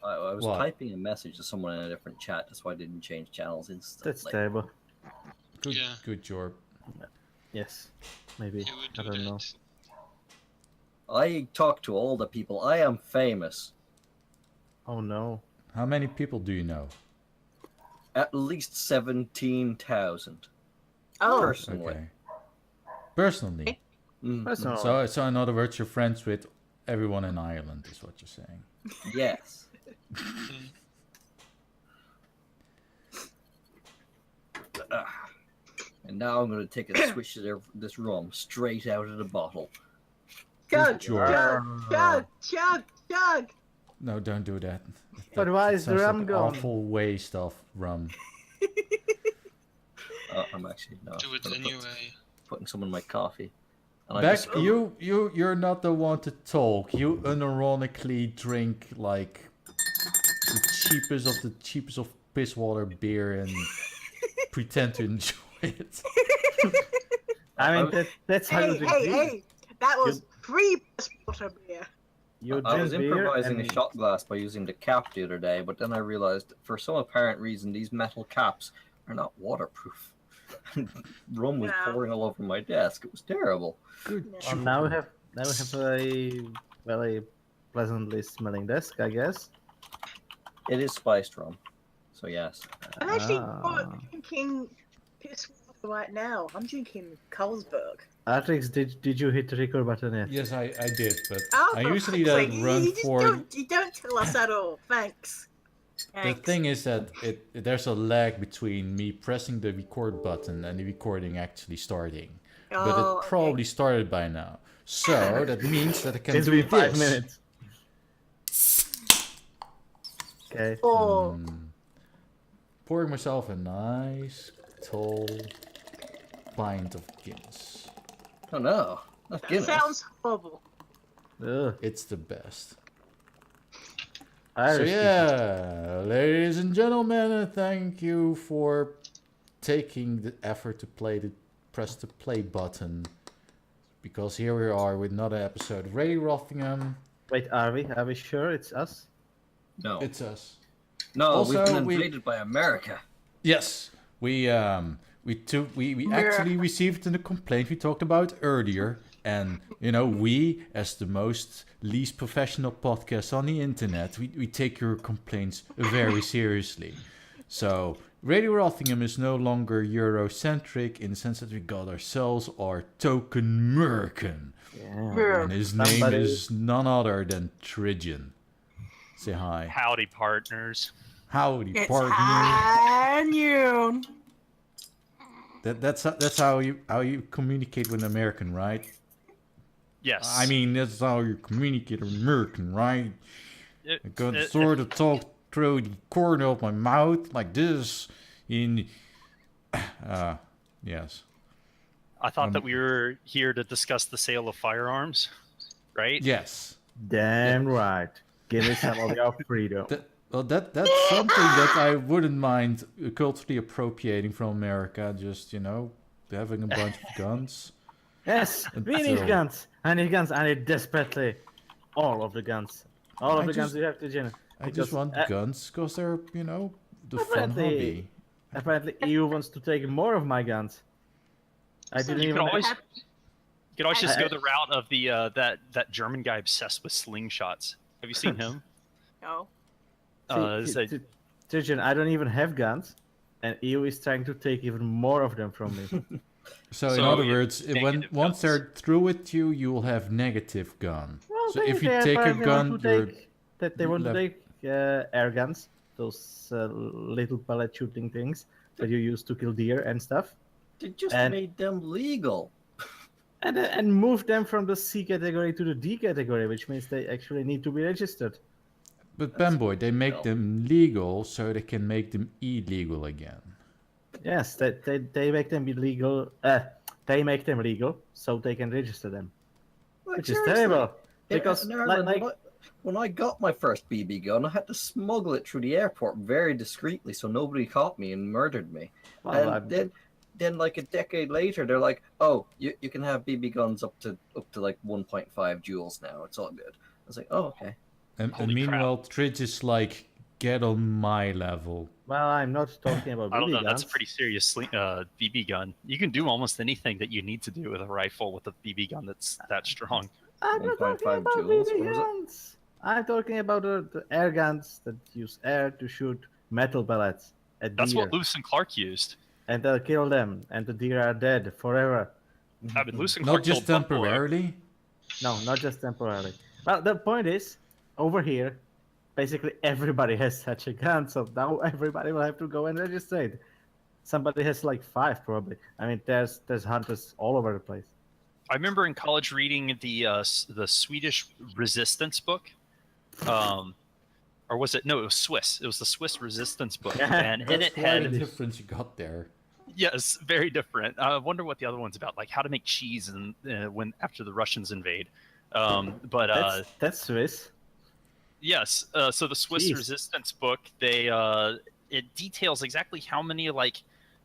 I was typing a message to someone in a different chat, that's why I didn't change channels instantly. That's terrible. Good job. Yes, maybe. I don't know. I talk to all the people. I am famous. Oh no. How many people do you know? At least 17,000. Oh. Personally. Okay. Personally? Personally. So in other words, you're friends with everyone in Ireland, is what you're saying. Yes. And now I'm going to take a swish of this rum straight out of the bottle. Chug, Sure. chug, chug, chug. No, don't do that. But why is the sounds rum like an gone? awful waste of rum. I'm actually not. Do it anyway. Putting some in my coffee. And Beck, you're not the one to talk. You unironically drink like the cheapest of piss water beer and pretend to enjoy it. I mean, that's how you drink beer. Hey, that was free water beer. I was improvising a shot glass by using the cap the other day, but then I realized for some apparent reason these metal caps are not waterproof. Rum was pouring all over my desk. It was terrible. Good. Now we have a very pleasantly smelling desk, I guess. It is spiced rum, so yes. I'm actually not drinking piss water right now. I'm drinking Carlsberg. Artrix, did you hit the record button yet? Yes, I did, but Oh, I usually don't run for... You don't tell us at all. Thanks. The thing is that there's a lag between me pressing the record button and the recording actually starting. But it probably started by now. So that means that I can do 5 minutes. Okay. Pouring myself a nice, tall pint of Guinness. Oh no, not Guinness. That sounds horrible. Ugh. It's the best. Irish So yeah, ladies and gentlemen, thank you for taking the effort to press the play button. Because here we are with another episode of Radio Rothingham. Wait, are we sure it's us? No. It's us. No, Also, we've been invaded by America. Yes, we actually received a complaint we talked about earlier, and you know, we as the least professional podcast on the internet, we take your complaints very seriously. So Radio Rothingham is no longer Eurocentric in the sense that we got ourselves our token American, and his name is none other than Tridgeon. Say hi. Howdy, partners. Howdy, It's partner. Hanyun. That's how you communicate with an American, right? Yes. I mean, that's how you communicate with an American, right? I got sort of talk through the corner of my mouth like this. Yes. I thought that we were here to discuss the sale of firearms, right? Yes. Damn right. Give me some of your freedom. That's something that I wouldn't mind culturally appropriating from America. Just, you know, having a bunch of guns. Yes, we need guns. I need guns. I need desperately all of the guns. All of the guns you have to generate. I just want guns because they're, you know, the fun hobby. Apparently, EU wants to take more of my guns. I didn't even. You could always just go the route of the that German guy obsessed with slingshots. Have you seen him? No. Tridgeon, I don't even have guns, and EU is trying to take even more of them from me. So in other words, once they're through with you, you will have negative gun. Well, so if you take a gun, they want to take air guns, those little pellet shooting things that you use to kill deer and stuff. They just made them legal. And move them from the C category to the D category, which means they actually need to be registered. But Panboy, they make them legal so they can make them illegal again. Yes, they make them illegal. They make them legal so they can register them, which is terrible. Because when I got my first BB gun, I had to smuggle it through the airport very discreetly so nobody caught me and murdered me. Well, and then like a decade later, they're like, "Oh, you can have BB guns up to like 1.5 joules now. It's all good." I was like, "Oh, okay." And Holy meanwhile, Tridge is like, get on my level. Well, I'm not talking about I don't BB know. That's a guns. pretty serious BB gun. You can do almost anything that you need to do with a rifle with a BB gun that's that strong. I'm not talking 1.5 about joules, BB what was it? guns. I'm talking about the air guns that use air to shoot metal pellets at That's deer. what Lewis and Clark used. And they'll kill them, and the deer are dead forever. I mean, Lewis and Not Clark just killed buffalo. temporarily. No, not just temporarily. Well, the point is, over here, basically everybody has such a gun, so now everybody will have to go and register it. Somebody has like 5 probably. I mean, there's hunters all over the place. I remember in college reading the Swedish resistance book, or was it? No, it was Swiss. It was the Swiss resistance book, and in it Quite a had difference you got there. yes, very different. I wonder what the other one's about, like how to make cheese and when after the Russians invade. But That's Swiss. yes, so the Swiss Jeez. resistance book, they it details exactly how many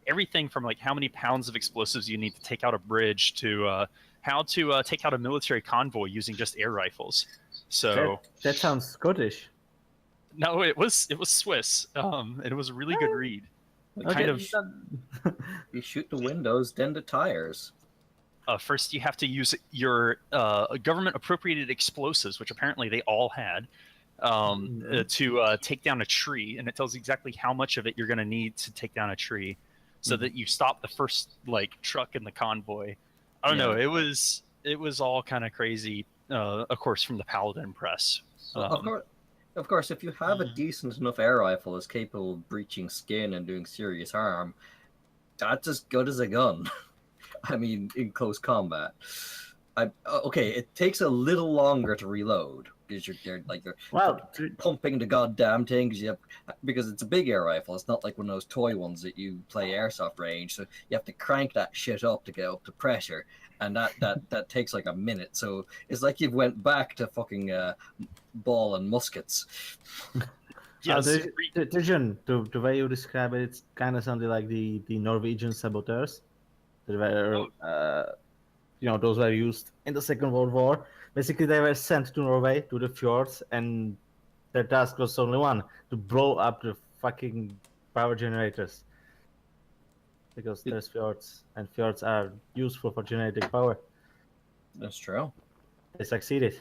everything from like how many pounds of explosives you need to take out a bridge to how to take out a military convoy using just air rifles. So That sounds Scottish. no, it was Swiss, and it was a really good read. It kind of You shoot the windows, then the tires. first you have to use your government appropriated explosives, which apparently they all had, to take down a tree, and it tells exactly how much of it you're going to need to take down a tree, so that you stop the first like truck in the convoy. I don't know. It was all kind of crazy. Of course, from the Paladin press. Of course, if you have a decent enough air rifle that's capable of breaching skin and doing serious harm, that's as good as a gun. I mean, in close combat. Okay, it takes a little longer to reload because you're Well, pumping the goddamn thing because it's a big air rifle. It's not like one of those toy ones that you play airsoft range. So you have to crank that shit up to get up to pressure, and that takes like a minute. So it's like you've went back to fucking ball and muskets. Yes, Tridgeon, the way you describe it, it's kind of something like the Norwegian saboteurs. That were, those were used in the Second World War. Basically, they were sent to Norway, to the fjords, and their task was only one, to blow up the fucking power generators. Because there's fjords, and fjords are useful for generating power. That's true. They succeeded.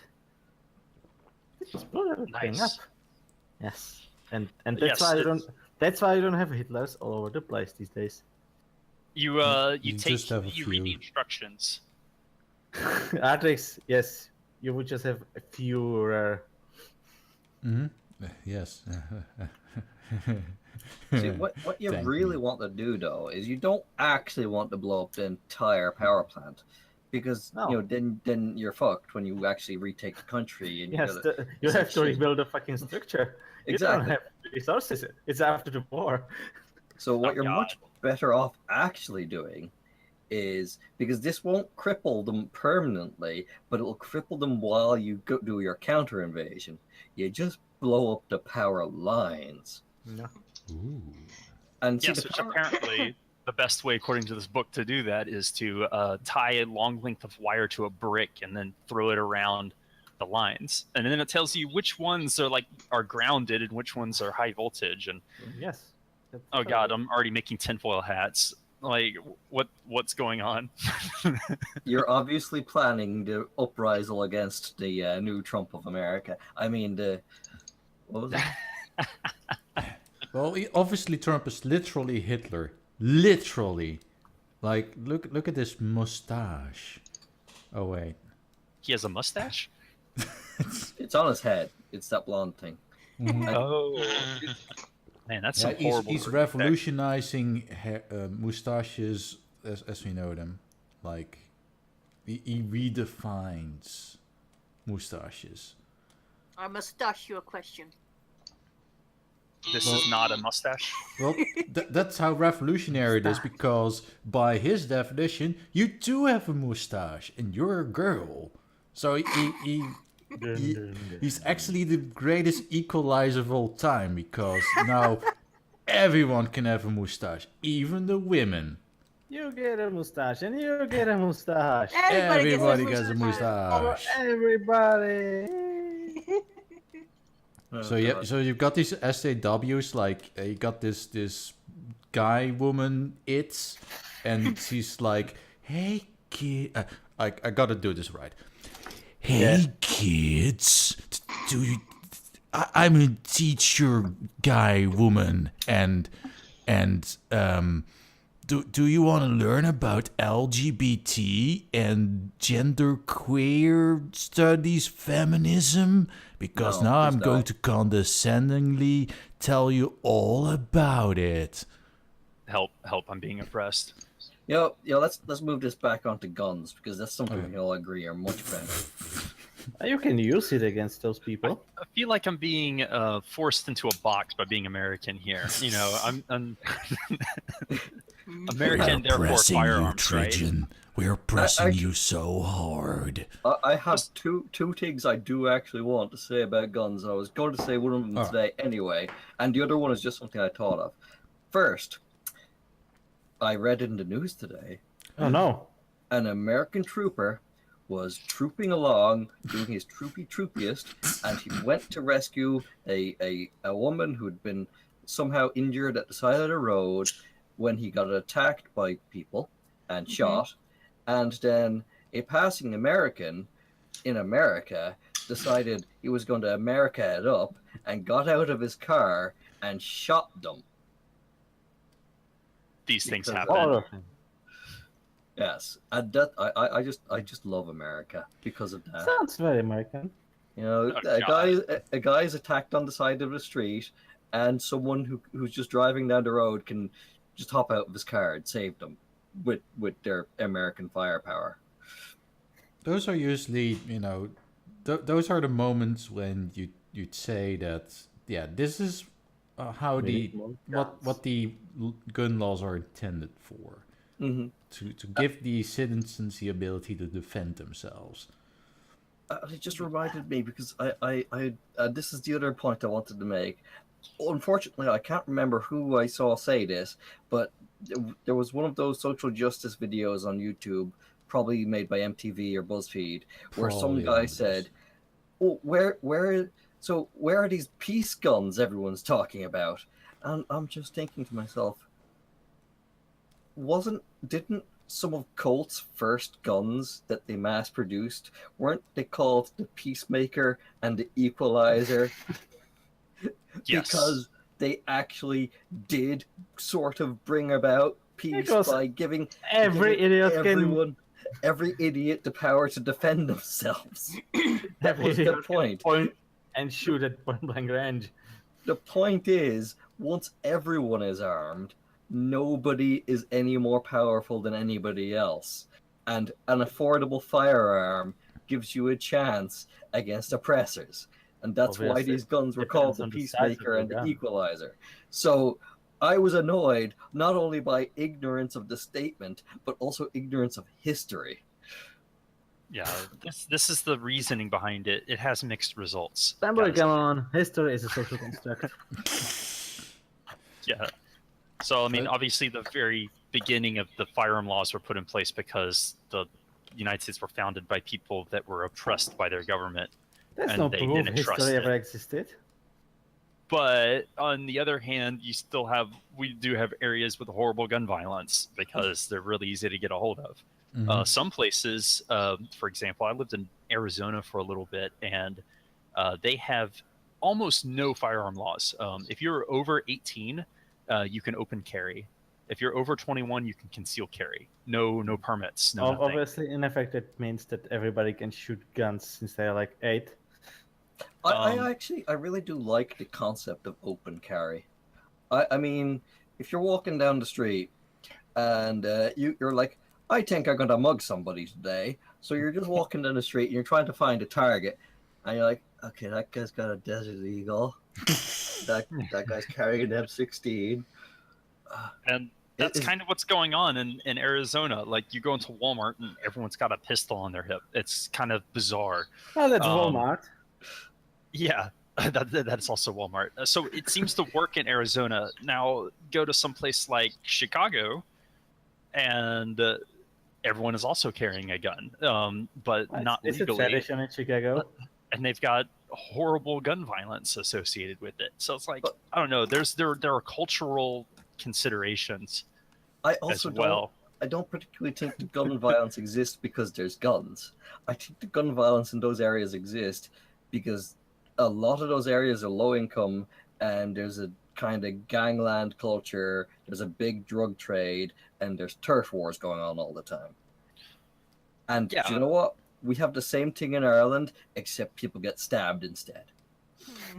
They just blew everything up. Nice. Yes. And Yes, that's why you don't have Hitlers all over the place these days. you You take just have a you read the few. instructions. Artrix, yes, you would just have a few rare. Hmm. Yes. See, what you Thank really you. want to do though is you don't actually want to blow up the entire power plant, because No. then you're fucked when you actually retake the country and Yes, gotta, you have to essentially- rebuild the fucking structure. You Exactly. don't have resources. It's after the war. So what Oh, you're God. much better off actually doing is, because this won't cripple them permanently, but it'll cripple them while you do your counter invasion. You just blow up the power lines. No. Ooh. And see, Yes, the which power- apparently the best way, according to this book, to do that is to tie a long length of wire to a brick and then throw it around the lines, and then it tells you which ones are grounded and which ones are high voltage. And Yes. oh god, I'm already making tinfoil hats. Like, what's going on? You're obviously planning the uprisal against the new Trump of America. I mean, what was it? Well, obviously Trump is literally Hitler. Literally. Like, look at this mustache. Oh wait. He has a mustache. It's on his head. It's that blonde thing. Oh, man, that's Yeah, some horrible. he's revolutionizing mustaches as we know them. Like, he redefines mustaches. I must ask you a question. This is not a mustache. Well, that's how revolutionary it is, because by his definition, you do have a mustache and you're a girl. So he's actually the greatest equalizer of all time, because now everyone can have a mustache, even the women. You get a mustache, and you get a mustache. Everybody gets gets a mustache. Everybody. So yeah, so you've got these SAWs, like you got this guy, woman, and she's like, "Hey kid, I gotta do this right. Hey kids, do you? I'm a teacher, guy, woman, and do you want to learn about LGBT and genderqueer studies, feminism? Because now I'm going to condescendingly tell you all about it." Help! I'm being oppressed. Let's move this back onto guns because that's something we can all agree are much better. You can use it against those people. I feel like I'm being forced into a box by being American here. You know, I'm American, therefore firearms, Tridgeon. right? We're pressing you so hard. I have two things I do actually want to say about guns. I was going to say one of them today anyway, and the other one is just something I thought of. First, I read in the news today. Oh no! An American trooper was trooping along, doing his troopiest, and he went to rescue a woman who'd been somehow injured at the side of the road when he got attacked by people and shot. And then a passing American in America decided he was going to America it up and got out of his car and shot them. These things Because happen. Yes, and that I just love America because of that. Sounds very American. You know, a guy is attacked on the side of the street, and someone who's just driving down the road can just hop out of his car and save them with their American firepower. Those are usually, you know, those are the moments when you'd say that, yeah, this is how what the gun laws are intended for. Mm-hmm. To give the citizens the ability to defend themselves. It just reminded me because I this is the other point I wanted to make. Unfortunately, I can't remember who I saw say this, but there was one of those social justice videos on YouTube, probably made by MTV or BuzzFeed, where some guy said, "Oh, where are these peace guns everyone's talking about?" And I'm just thinking to myself, didn't some of Colt's first guns that they mass produced, weren't they called the Peacemaker and the Equalizer? Yes. Because they actually did sort of bring about peace by giving every idiot the power to defend themselves. That was the point. Point and shoot at point blank range. The point is, once everyone is armed, nobody is any more powerful than anybody else. And an affordable firearm gives you a chance against oppressors. And that's why these guns were called the Peacemaker and the Equalizer. So I was annoyed not only by ignorance of the statement, but also ignorance of history. Yeah, this is the reasoning behind it. It has mixed results. Panboy, come on. History is a social construct. Yeah. So, I mean, obviously the very beginning of the firearm laws were put in place because the United States were founded by people that were oppressed by their government. That's no proof history ever existed. But on the other hand, we do have areas with horrible gun violence because they're really easy to get a hold of. Mm-hmm. Some places, for example, I lived in Arizona for a little bit, and they have almost no firearm laws. If you're over 18, you can open carry. If you're over 21, you can conceal carry. No permits. No. Obviously, in effect, it means that everybody can shoot guns since they are like 8. I really do like the concept of open carry. I mean, if you're walking down the street and you're like, I think I'm gonna mug somebody today. So you're just walking down the street and you're trying to find a target, and you're like, okay, that guy's got a Desert Eagle. that guy's carrying an M16. And that's kind of what's going on in Arizona. Like, you go into Walmart and everyone's got a pistol on their hip. It's kind of bizarre. Oh, that's Walmart. Yeah, that's also Walmart. So it seems to work in Arizona. Now, go to someplace like Chicago, and everyone is also carrying a gun, but not legally. Is it tradition in Chicago? And they've got horrible gun violence associated with it. So it's like, I don't know. There are cultural considerations I also as well. I don't particularly think the gun violence exists because there's guns. I think the gun violence in those areas exist because a lot of those areas are low income and there's a kind of gangland culture, there's a big drug trade, and there's turf wars going on all the time. And do you know what? We have the same thing in Ireland, except people get stabbed instead.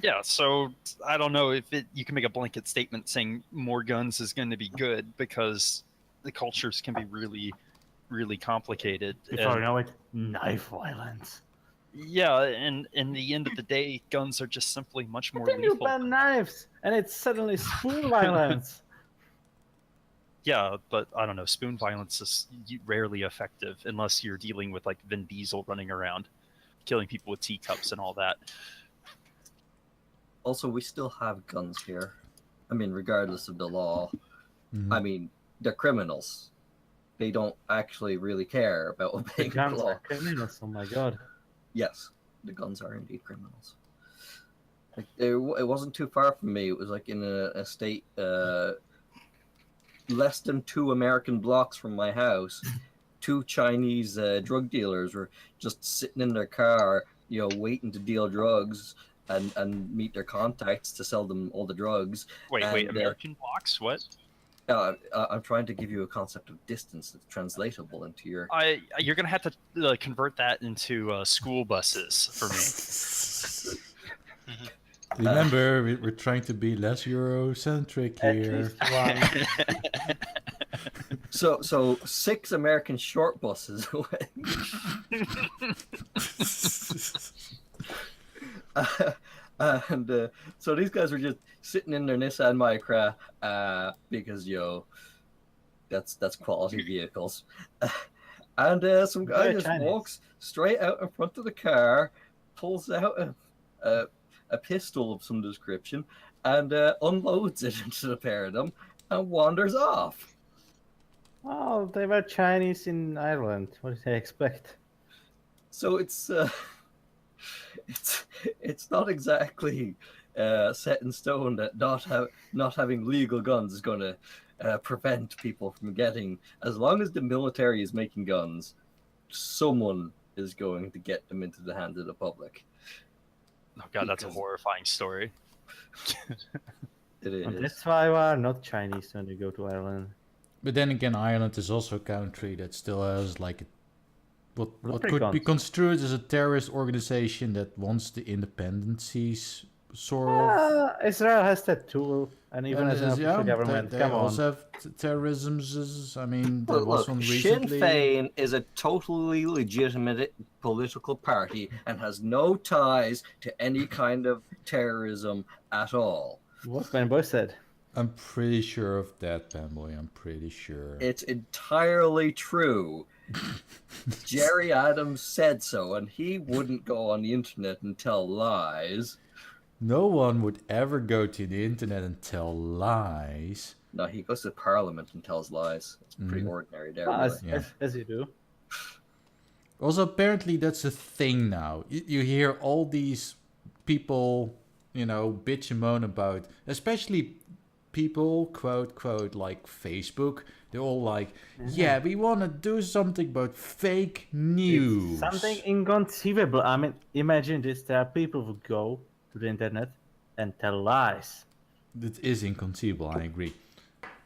Yeah, so I don't know if you can make a blanket statement saying more guns is going to be good, because the cultures can be really, really complicated. Before you know it, knife violence. Yeah, and in the end of the day, guns are just simply much more Then you lethal. ban knives, and it's suddenly spoon violence. Yeah, but I don't know. Spoon violence is rarely effective unless you're dealing with like Vin Diesel running around, killing people with teacups and all that. Also, we still have guns here. I mean, regardless of the law. Mhm. I mean, they're criminals. They don't actually really care about obeying the Guns law. are criminals, oh my god. Yes, the guns are indeed criminals. Like, it wasn't too far from me. It was like in a state less than 2 American blocks from my house. 2 Chinese drug dealers were just sitting in their car, waiting to deal drugs and meet their contacts to sell them all the drugs. Wait, And, American blocks? What? I'm trying to give you a concept of distance that's translatable into your... You're gonna have to convert that into school buses for me. Remember, we're trying to be less Eurocentric At here. least one. So 6 American short buses away. So these guys were just sitting in their Nissan Micra because that's quality vehicles. And some guy just walks straight out in front of the car, pulls out a pistol of some description, and unloads it into the pair of them and wanders off. Oh, they were Chinese in Ireland. What did they expect? So it's not exactly set in stone that not having legal guns is going to prevent people from getting. As long as the military is making guns, someone is going to get them into the hands of the public. Oh god, that's a horrifying story. It is. And that's why we are not Chinese when we go to Ireland. But then again, Ireland is also a country that still has like what could be construed as a terrorist organization that wants the independencies, sort of. Israel has that too, and even as an official government. They Come on. also have terrorisms. I mean, there Look, was one Sinn recently. Féin is a totally legitimate political party and has no ties to any kind of terrorism at all. What Panboy said. I'm pretty sure of that, Panboy. I'm pretty sure. It's entirely true. Jerry Adams said so, and he wouldn't go on the internet and tell lies. No one would ever go to the internet and tell lies. No, he goes to Parliament and tells lies. It's pretty ordinary there. Well, Really. as you do. Also, apparently that's a thing now. You hear all these people, bitch and moan about, especially people, quote, like Facebook. They're all like, yeah, we want to do something about fake news. It's something inconceivable. I mean, imagine this. There are people who go to the internet and tell lies. That is inconceivable, I agree.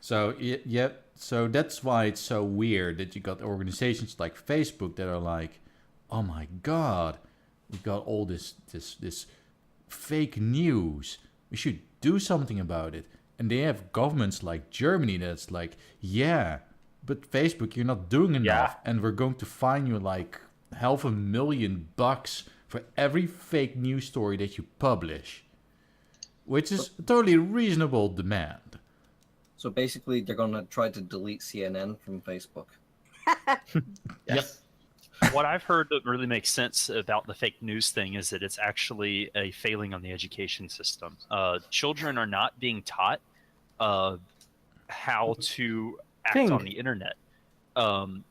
So, yeah, so that's why it's so weird that you got organizations like Facebook that are like, oh my god, we got all this fake news. We should do something about it. And they have governments like Germany that's like, yeah, but Facebook, you're not doing enough. And we're going to fine you like $500,000 for every fake news story that you publish. Which is a totally reasonable demand. So basically, they're going to try to delete CNN from Facebook. Yes. What I've heard that really makes sense about the fake news thing is that it's actually a failing on the education system. Children are not being taught how to act on the internet.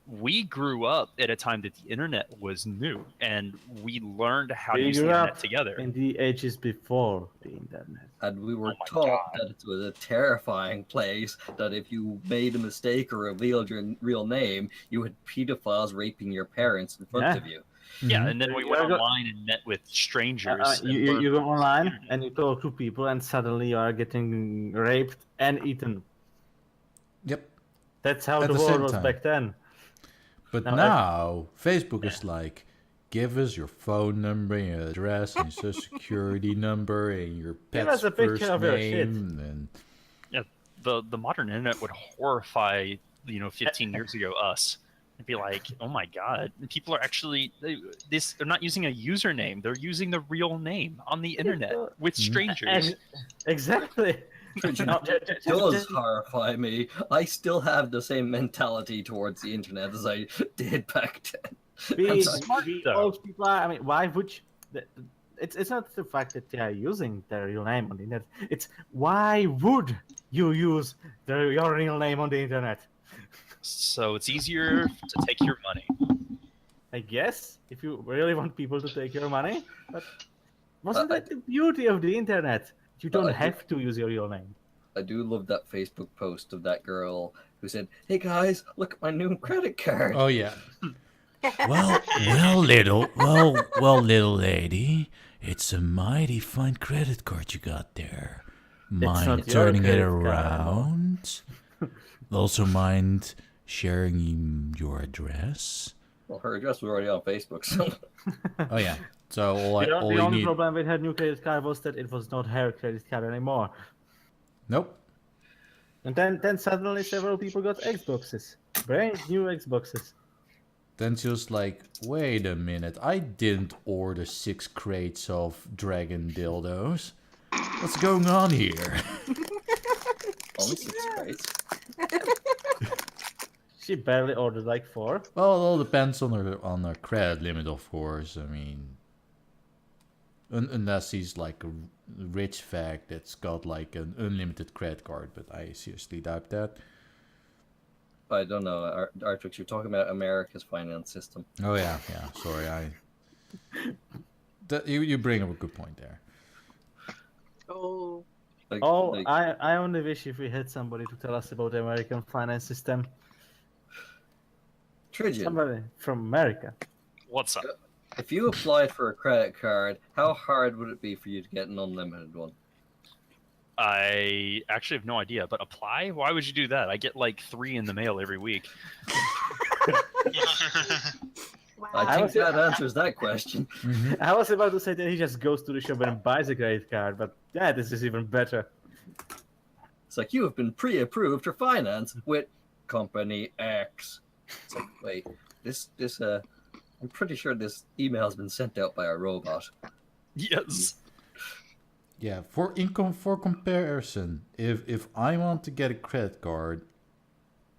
we grew up at a time that the internet was new, and we learned how to We use the grew internet up together. in the ages before the internet. And we were Oh my taught God. that it was a terrifying place, that if you made a mistake or revealed your real name, you had pedophiles raping your parents in front of you. Yeah, Mhm. and then we You went gotta go- online and met with strangers. and You learned go the rules of the online internet. and you talk to people, and suddenly you are getting raped and eaten. Yep. That's how At the the world same was time. back then. But Now, now, Facebook is like, give us your phone number, your address, and your social security number, and your Give pet's us a picture first of your shit. name, and The modern internet would horrify 15 years ago us. It'd be like, oh my god, people are actually they're not using a username, they're using the real name on the internet with strangers. Exactly. Tridgeon No, does horrify me. I still have the same mentality towards the internet as I did back then. We smart, though. old people are. I mean, why would you? It's not the fact that they are using their real name on the internet. It's why would you use your real name on the internet? So it's easier to take your money. I guess if you really want people to take your money, but wasn't that the beauty of the internet? You don't have to use your real name. I do love that Facebook post of that girl who said, "Hey guys, look at my new credit card." oh yeah. Well, little lady, it's a mighty fine credit card you got there. not Mind your turning it credit card anymore. around? Also, mind sharing your address? Well, her address was already on Facebook, so Oh yeah. So all The you only need. problem with her new credit card was that it was not her credit card anymore. Nope. And then suddenly several people got Xboxes, brand new Xboxes. Then she was like, wait a minute, I didn't order 6 crates of dragon dildos. What's going on here? only 6 crates. She barely ordered like 4. Well, it all depends on her credit limit, of course. I mean, unless he's like a rich fag that's got like an unlimited credit card, but I seriously doubt that. I don't know, Artrix, you're talking about America's finance system. Oh yeah, sorry, you bring up a good point there. Oh, I only wish if we had somebody to tell us about the American finance system. Tridgeon, Somebody from America. What's up? if you applied for a credit card, how hard would it be for you to get an unlimited one? I actually have no idea, but apply? Why would you do that? I get like 3 in the mail every week. wow. I think was- that answers that question. I was about to say that he just goes to the shop and buys a credit card, but yeah, this is even better. It's like, you have been pre-approved for finance with Company X. It's like, wait, this I'm pretty sure this email has been sent out by a robot. Yes. Yeah, for comparison, if I want to get a credit card,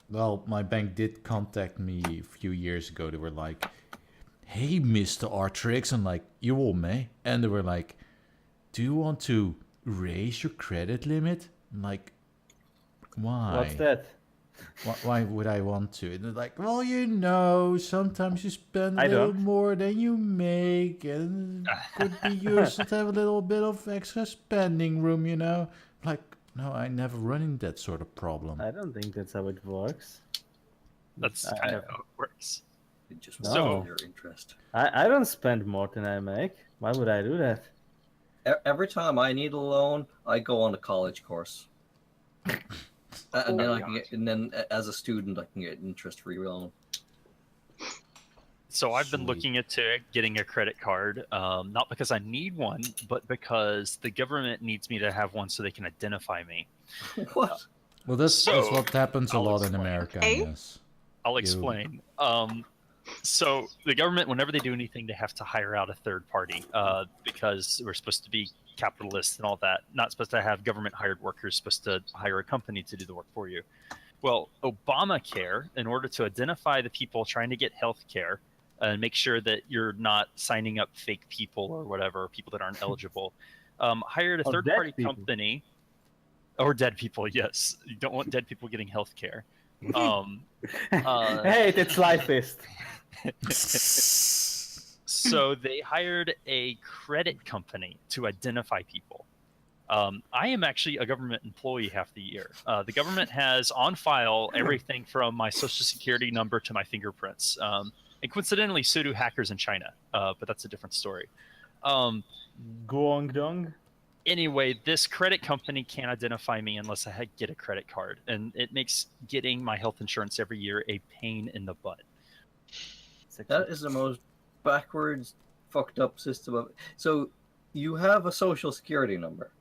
well, my bank did contact me a few years ago. They were like, "Hey, Mr. Artrix," I'm like, "You will, me?" And they were like, "Do you want to raise your credit limit?" I'm like, "Why? What's that? Why would I want to?" And they're like, "Well, you know, sometimes you spend a I little don't. more than you make, and it could be used to have a little bit of extra spending room, you know." I'm like, no, I never run into that sort of problem. I don't think that's how it works. That's kind of how it works. It just No. wasn't your interest. I don't spend more than I make. Why would I do that? Every time I need a loan, I go on a college course. And then I can get, and then as a student, I can get interest-free loan. So I've been Sweet. looking into getting a credit card, not because I need one, but because the government needs me to have one so they can identify me. What? Well, that's So, what happens a I'll lot in explain. America, Hey? yes. I'll You- explain. So the government, whenever they do anything, they have to hire out a third party because we're supposed to be capitalists and all that. Not supposed to have government hired workers, supposed to hire a company to do the work for you. Well, Obamacare, in order to identify the people trying to get health care and make sure that you're not signing up fake people or whatever, people that aren't eligible, hired a Or third dead party people. company. Or dead people, yes. You don't want dead people getting health care. Hey, it's Lifeist. So they hired a credit company to identify people. I am actually a government employee half the year. The government has on file everything from my social security number to my fingerprints. And coincidentally, so do hackers in China, but that's a different story. Guangdong. Anyway, this credit company can't identify me unless I get a credit card, and it makes getting my health insurance every year a pain in the butt. That is the most backwards, fucked up system of. So, you have a social security number,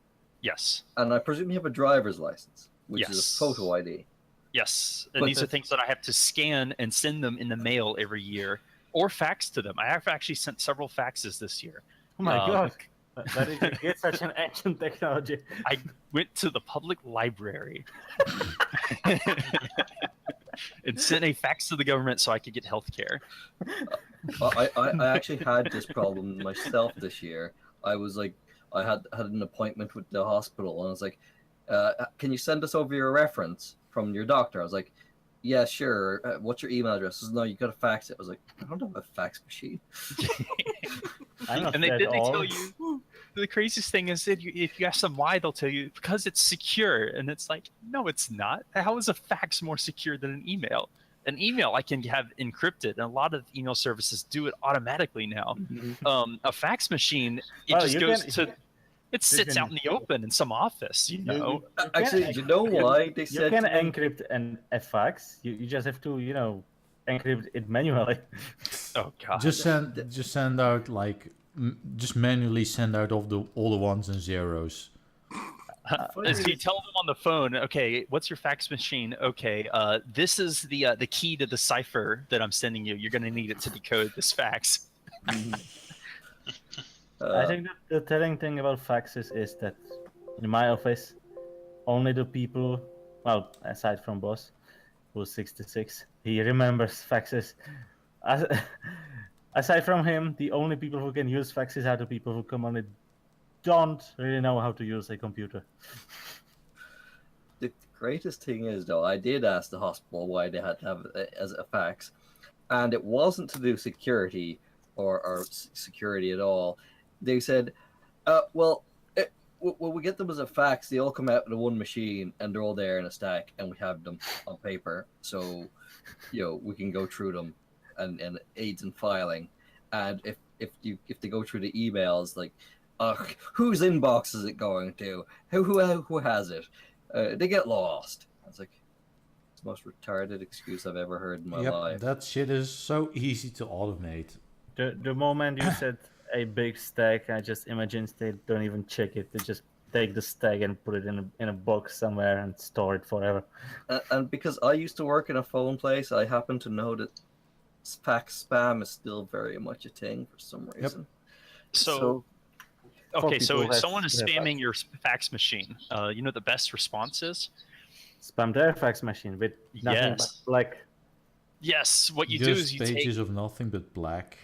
Yes. and I presume you have a driver's license, which is Yes. a photo ID. Yes, and But these are that's- things that I have to scan and send them in the mail every year, or fax to them. I have actually sent several faxes this year. Oh my Uh, god. That is such an ancient technology. I went to the public library and sent a fax to the government so I could get health care. I actually had this problem myself this year. I was like, I had an appointment with the hospital, and I was like, can you send us over your reference from your doctor? I was like, yeah, sure. What's your email address? He says, no, you got to fax it. I was like, I don't have a fax machine. I'm not And they at all. tell you, the craziest thing is that if you ask them why, they'll tell you because it's secure. And it's like, no, it's not. How is a fax more secure than an email? An email I can have encrypted, and a lot of email services do it automatically now. A fax machine, it Well, just you goes can- to, it sits out in the open in some office, you know. Actually, do you know why they You said can to me- encrypt a fax. You just have to, encrypt it manually. Oh god. Just send out like just manually send out all the ones and zeros. As you tell them on the phone, okay, what's your fax machine? Okay, this is the key to the cipher that I'm sending you. You're gonna need it to decode this fax. I think that the telling thing about faxes is that in my office, only the people, well, aside from boss, who's 66, he remembers faxes. Aside from him, the only people who can use faxes are the people who commonly don't really know how to use a computer. The greatest thing is, though, I did ask the hospital why they had to have it as a fax, and it wasn't to do security or security at all. They said, well, when we get them as a fax, they all come out in one machine, and they're all there in a stack, and we have them on paper, so we can go through them, and it aids in filing. And if they go through the emails, like, whose inbox is it going to? Who has it? They get lost. I was like, it's the most retarded excuse I've ever heard in my life. That shit is so easy to automate. The moment you said a big stack, I just imagined they don't even check it. They just take the stack and put it in a box somewhere and store it forever. And because I used to work in a phone place, I happen to know that fax spam is still very much a thing for some reason. So okay, so people if someone is have spamming your fax machine, you know the best response is? Spam their fax machine with nothing Yes. but like Yes, what you Just do is you pages take, of nothing but black.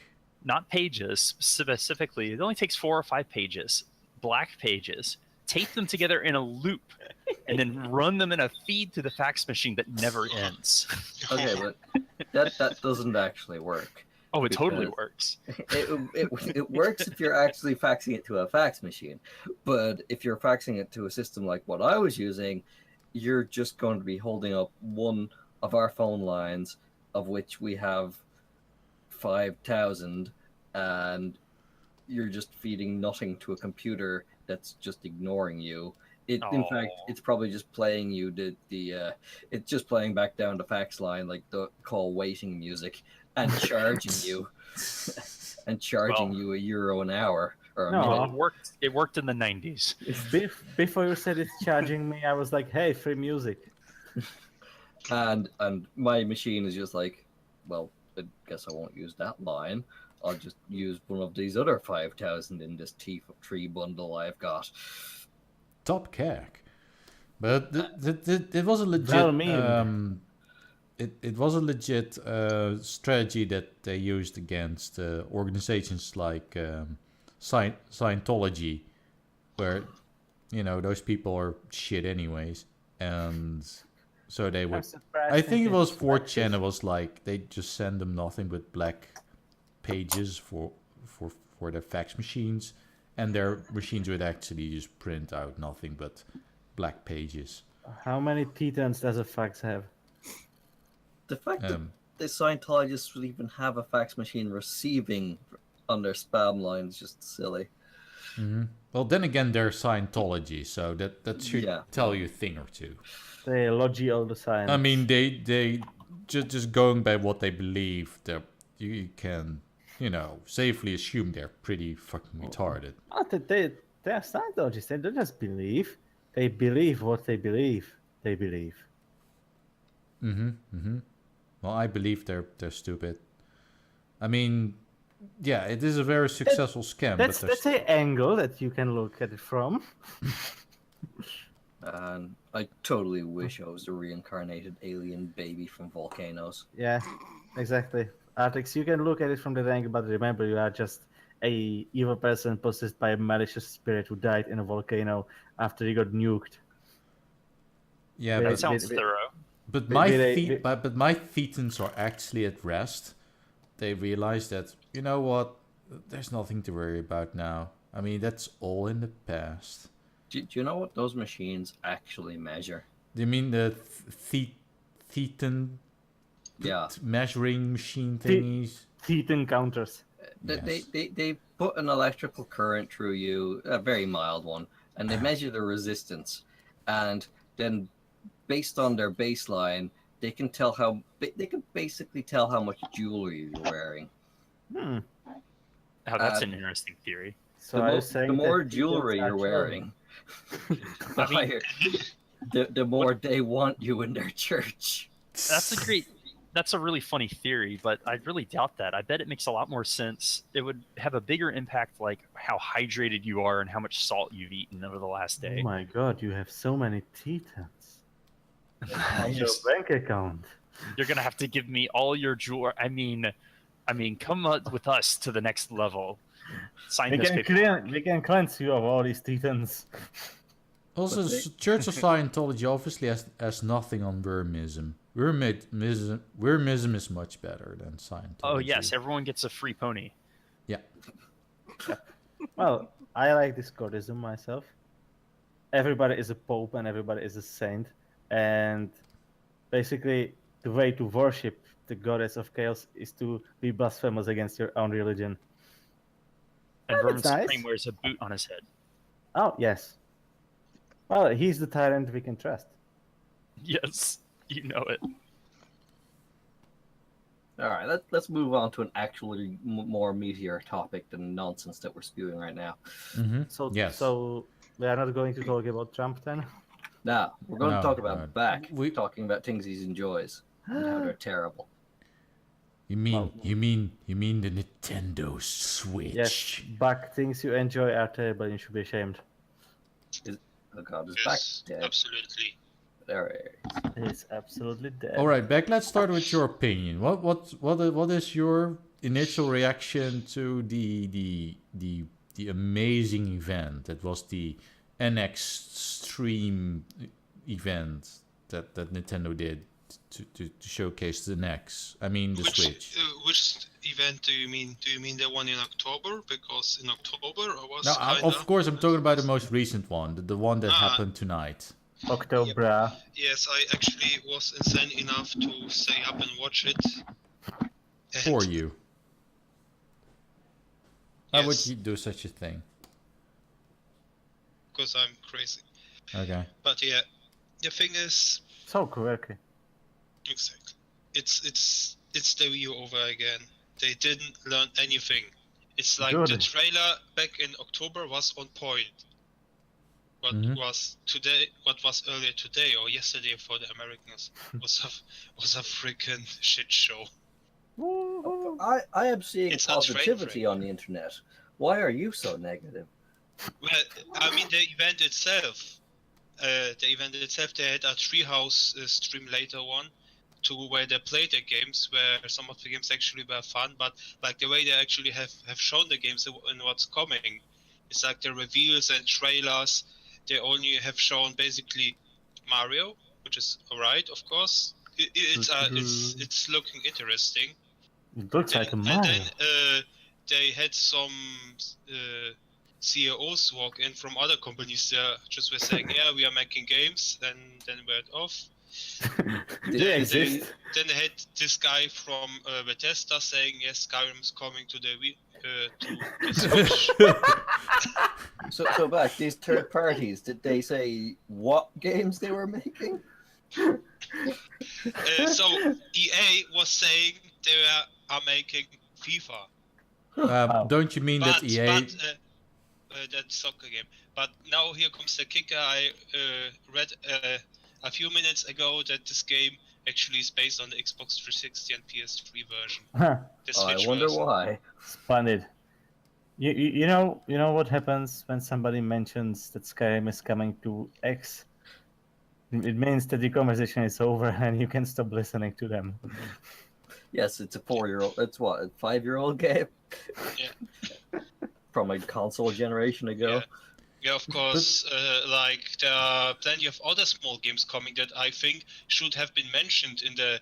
not pages specifically, it only takes 4 or 5 pages, black pages, tape them together in a loop, and then run them in a feed to the fax machine that never ends. Okay, but that doesn't actually work. Oh, it totally Because- works. It works if you're actually faxing it to a fax machine, but if you're faxing it to a system like what I was using, you're just going to be holding up one of our phone lines, of which we have 5,000, and you're just feeding nothing to a computer that's just ignoring you. In fact, Aw. it's probably just playing you it's just playing back down the fax line like the call waiting music, and charging you €1 an hour or a No. minute. Well, it worked in the 90s. before you said it's charging me, I was like, hey, free music. And my machine is just like, well, I guess I won't use that line. I'll just use one of these other 5,000 in this tree bundle I've got. Top cack. But it was a legit. Well memed. It was a legit strategy that they used against organizations like Scientology, where those people are shit anyways, and So they I'm would. surprised I think it was it's 4chan. It was like they just send them nothing but black pages for their fax machines, and their machines would actually just print out nothing but black pages. How many Titans does a fax have? The fact that the Scientologists would even have a fax machine receiving on their spam line is just silly. Well, then again, they're Scientology, so that should tell you a thing or two. They logi all the science. I mean, they just going by what they believe, you can, safely assume they're pretty fucking retarded. Oh, they're Scientologists. They don't just believe. They believe what they believe. They believe. Well, I believe they're stupid. I mean, yeah, it is a very successful scam. That's an angle that you can look at it from. And I totally wish I was a reincarnated alien baby from volcanoes. Yeah, exactly. Artrix, you can look at it from that angle, but remember, you are just a evil person possessed by a malicious spirit who died in a volcano after he got nuked. Yeah, That sounds thorough. But my Thetans are actually at rest. They realize that, you know what, there's nothing to worry about now. I mean, that's all in the past. Do you know what those machines actually measure? Do you mean the Thetan measuring machine thingies? Thetan counters. They put an electrical current through you, a very mild one, and they measure the resistance. And then based on their baseline, they can basically tell how much jewelry you're wearing. Oh, that's an interesting theory. So the more jewelry you're wearing, the more they want you in their church. That's a really funny theory, but I really doubt that. I bet it makes a lot more sense. It would have a bigger impact, like how hydrated you are and how much salt you've eaten over the last day. Oh my god, you have so many Titans on your bank account. You're gonna have to give me all your jewelry. I mean, come up with us to the next level. We can cleanse you of all these Titans. Also, Church of Scientology obviously has nothing on wormism. Wormism is much better than Scientology. Oh yes, everyone gets a free pony. Yeah. Well, I like this Scottism myself. Everybody is a pope and everybody is a saint, and basically the way to worship the goddess of chaos is to be blasphemous against your own religion. And Roman Supreme nice. wears a boot on his head. Oh yes. Well, he's the tyrant we can trust. Yes, you know it. All right, let's move on to an actually more meatier topic than nonsense that we're spewing right now. So we are not going to talk about Trump then? No, we're going to talk about We're talking about things he enjoys and how they're terrible. You mean the Nintendo Switch? Yes, Buck, things you enjoy are terrible and you should be ashamed. Oh god, is Back dead? Absolutely. There it is. He's absolutely dead. All right, Beck. Let's start with your opinion. What is your initial reaction to the amazing event that was the NX Stream event that Nintendo did to showcase the NX? I mean the Switch. Which event do you mean? Do you mean the one in October? Because in October I was. No, of course I'm talking about the most recent one, the one that happened tonight. October. Yes, I actually was insane enough to stay up and watch it. For you. How would you do such a thing? Because I'm crazy. Okay. But yeah, the thing is. So quirky. Exactly. It's the Wii U over again. They didn't learn anything. It's like the trailer back in October was on point. What was today? What was earlier today or yesterday for the Americans was a freaking shit show. I am seeing positivity on the internet. Why are you so negative? Well, I mean the event itself. They had a Treehouse stream later on, where they played the games, where some of the games actually were fun, but like the way they actually have shown the games and what's coming, it's like the reveals and trailers. They only have shown basically Mario, which is alright, of course. It's looking interesting. It looks like a And Mario. then they had some CEOs walk in from other companies. Just were saying, yeah, we are making games, and then went off. Do they exist? Then they had this guy from Bethesda saying, yes, Skyrim is coming to the Switch. So back, these third parties, did they say what games they were making? So EA was saying they are making FIFA. Don't you mean that EA? That soccer game. But now here comes the kicker. I read a few minutes ago that this game actually is based on the Xbox 360 and PS3 version. The Switch I wonder version. why. Splendid. You know what happens when somebody mentions that Skyrim is coming to X? It means that the conversation is over and you can stop listening to them. Yes, it's a 4-year-old. It's what, a 5-year-old game? Yeah. From a console generation ago. Yeah, of course. Like there are plenty of other small games coming that I think should have been mentioned in the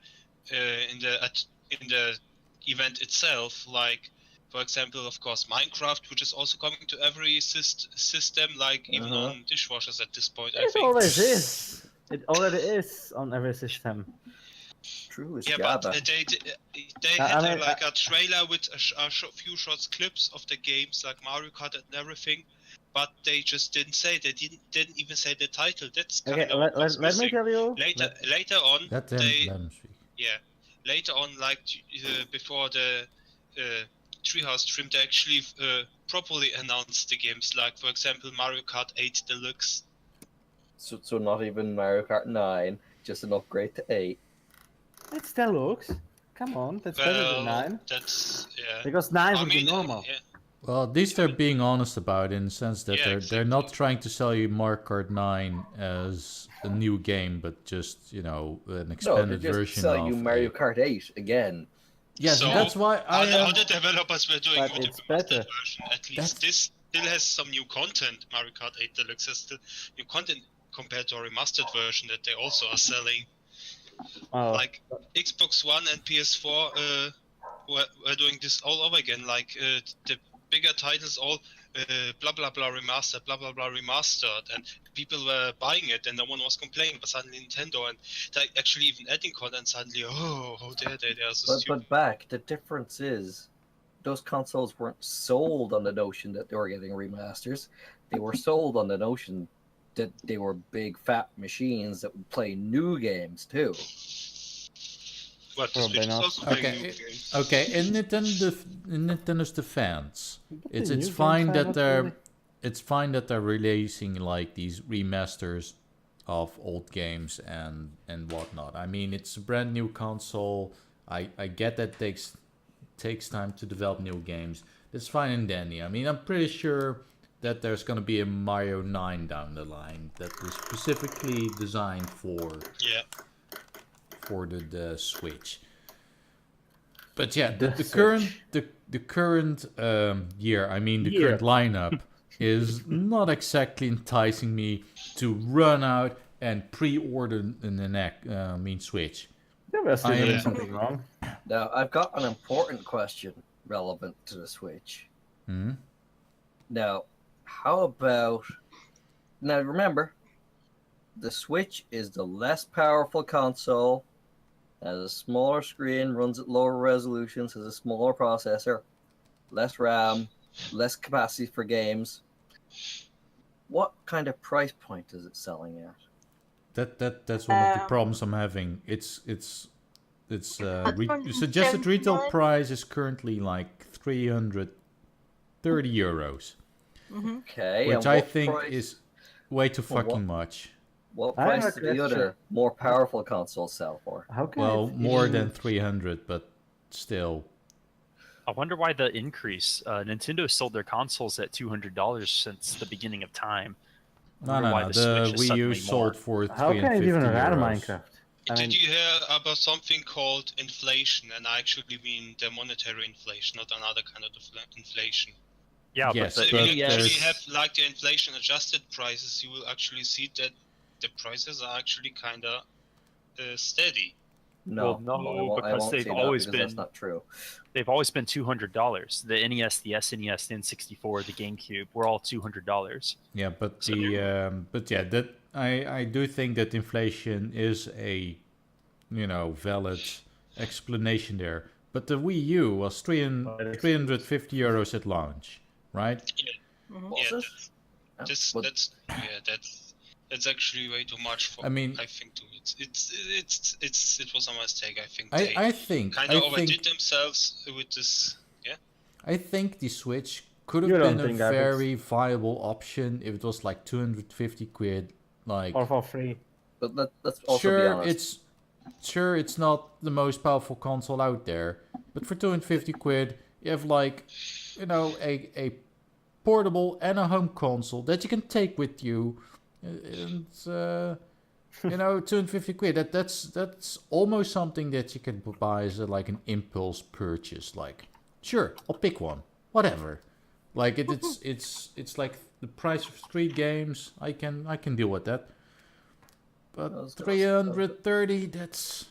event itself. Like, for example, of course, Minecraft, which is also coming to every system, like even on dishwashers at this point. I think. Always is. It already is on every system. True as Yeah, Java. but they had a trailer with a few short clips of the games, like Mario Kart and everything, but they just didn't say. They didn't even say the title. That's kind Okay, of let me tell you. Later on, Let them speak. yeah, later on, like before the Treehouse stream, they actually properly announced the games. Like, for example, Mario Kart 8 Deluxe. So not even Mario Kart 9, just an upgrade to 8. It's Deluxe. Come on, that's better than 9. That's Because 9 would be normal. Yeah. Well, at least they're being honest about it in the sense that they're not trying to sell you Mario Kart 9 as a new game, but just, an expanded just version selling you of Mario Kart 8 again. Yes, So, that's why how the developers were doing But with it's the remastered better. version. At least this still has some new content. Mario Kart 8 Deluxe has still new content compared to a remastered version that they also are selling. Like Xbox One and PS4 were doing this all over again. Like the bigger titles all blah blah blah remastered, blah blah blah remastered, and people were buying it and no one was complaining. But suddenly Nintendo and they actually even adding content. Suddenly, how dare they? They are so stupid. But back, the difference is those consoles weren't sold on the notion that they were getting remasters. They were sold on the notion that they were big fat machines that would play new games too. But the Switch is also playing new games. Okay. In Nintendo's defense, it's fine that they're releasing like these remasters of old games and whatnot. I mean, it's a brand new console. I get that takes time to develop new games. It's fine and dandy. I mean, I'm pretty sure that there's going to be a Mario 9 down the line that was specifically designed for the Switch. But yeah, the current year, I mean the current lineup is not exactly enticing me to run out and pre-order the Switch. There was doing something wrong. Now, I've got an important question relevant to the Switch. Hmm? Now, how about... Now, remember, the Switch is the less powerful console, has a smaller screen, runs at lower resolutions, has a smaller processor, less RAM, less capacity for games. What kind of price point is it selling at? That's one of the problems I'm having. Suggested retail price is currently like 330 euros. Okay, which I think is way too fucking much. What price do the other more powerful consoles sell for? More than 300, but still. I wonder why the increase. Nintendo sold their consoles at $200 since the beginning of time. No. The Wii U sold for 350 How can it even run euros. Minecraft? Did you hear about something called inflation? And I actually mean the monetary inflation, not another kind of inflation. Yeah, yes, so if but you actually have like the inflation-adjusted prices, you will actually see that the prices are actually kinda steady. No, Well, no, I because won't they've say that always because that's been- not true. They've always been $200. The NES, the SNES, the N64, the GameCube were all $200. Yeah, but So that I do think that inflation is a valid explanation there. But the Wii U was 350 euros at launch, right? Was it? That's actually way too much for. I mean, I think too. It was a mistake. I think I think kind of overdid themselves with this. Yeah. I think the Switch could You have don't been a think that very viable option if it was like 250 quid. Like, Or for free. But let's also be honest. it's not the most powerful console out there, but for 250 quid, you have like, a portable and a home console that you can take with you, and 250 quid. That's almost something that you can buy as like an impulse purchase. Like, sure, I'll pick one, whatever. Like it's like the price of 3 games. I can deal with that. But 330, that's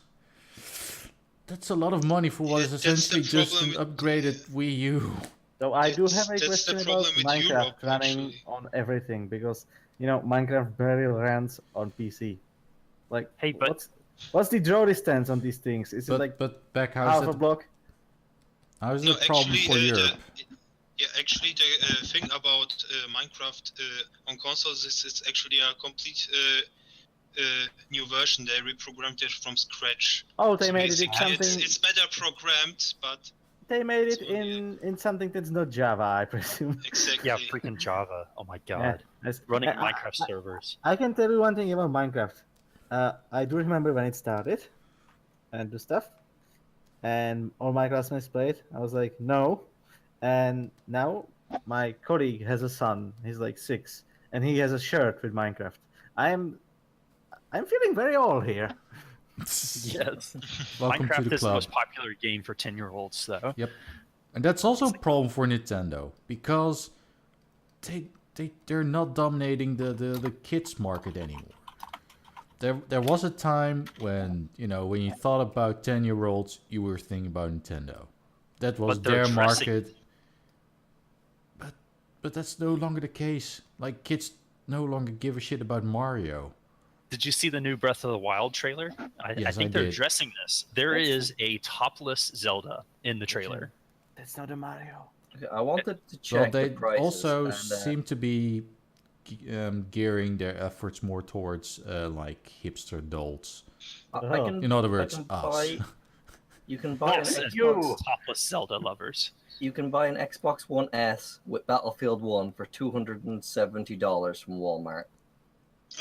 a lot of money for what is essentially just an upgraded Wii U. So I do have a That's the question about problem with Minecraft Europe, running actually. on everything, because Minecraft barely runs on PC. Like, Hey, but- what's the draw distance on these things? Is it like But back, half a block? how's No, the problem for Europe? Actually, the thing about Minecraft on consoles is it's actually a complete new version. They reprogrammed it from scratch. Oh, they So made it in basically, something. it's better programmed, but They made it So, yeah. in something that's not Java, I presume. exactly. Yeah, freaking Java. Oh my god. Yes. Running I- Minecraft servers. I can tell you one thing about Minecraft. I do remember when it started and the stuff, and all my classmates played. I was like, no. And now my colleague has a son. He's like 6, and he has a shirt with Minecraft. I'm feeling very old here. Yes. Welcome to Minecraft the is the club. most popular game for 10-year-olds, though. Yep. And that's also a problem for Nintendo, because they're not dominating the kids market anymore. There was a time when when you thought about 10-year-olds, you were thinking about Nintendo. That was But they're their addressing- market. But that's no longer the case. Like, kids no longer give a shit about Mario. Did you see the new Breath of the Wild trailer? I Yes, think I they're did. addressing this. There is a topless Zelda in the trailer. That's not a Mario. Okay, I wanted to Well, check they the prices. also and, seem to be gearing their efforts more towards like hipster adults. I can, In other I words, can us. buy. You can buy an Yes, Xbox. topless Zelda lovers. You can buy an Xbox One S with Battlefield 1 for $270 from Walmart.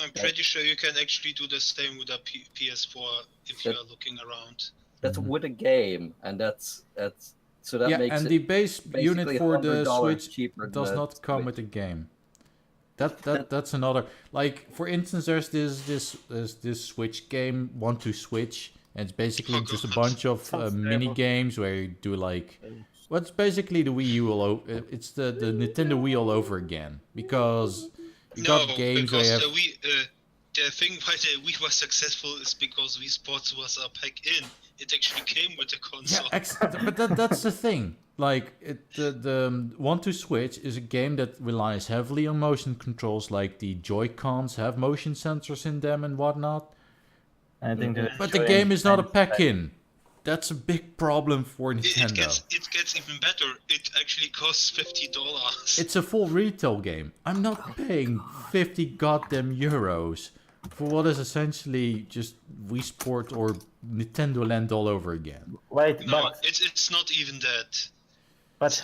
I'm pretty sure you can actually do the same with a PS4 if you are looking around. That's Mhm. with a game, and that's so that Yeah, makes and it the base unit basically for the $100 Switch cheaper than does the not come Switch. with a game. That's another, like, for instance, there's this Switch game, One to Switch, and it's basically Oh, just a God. bunch of Sounds mini terrible. games where you do like, what's basically the Wii U it's the Nintendo Wii all over again, because you got games where because you have, the Wii, the thing why the Wii was successful is because Wii Sports was a pack-in. It actually came with the console. but that's the thing. Like, the One to Switch is a game that relies heavily on motion controls, like the Joy-Cons have motion sensors in them and whatnot. I think that But the game is not a pack-in. That's a big problem for Nintendo. It gets even better. It actually costs $50. It's a full retail game. I'm not paying 50 goddamn euros for what is essentially just Wii Sport or Nintendo Land all over again. Wait, No, but it's not even that.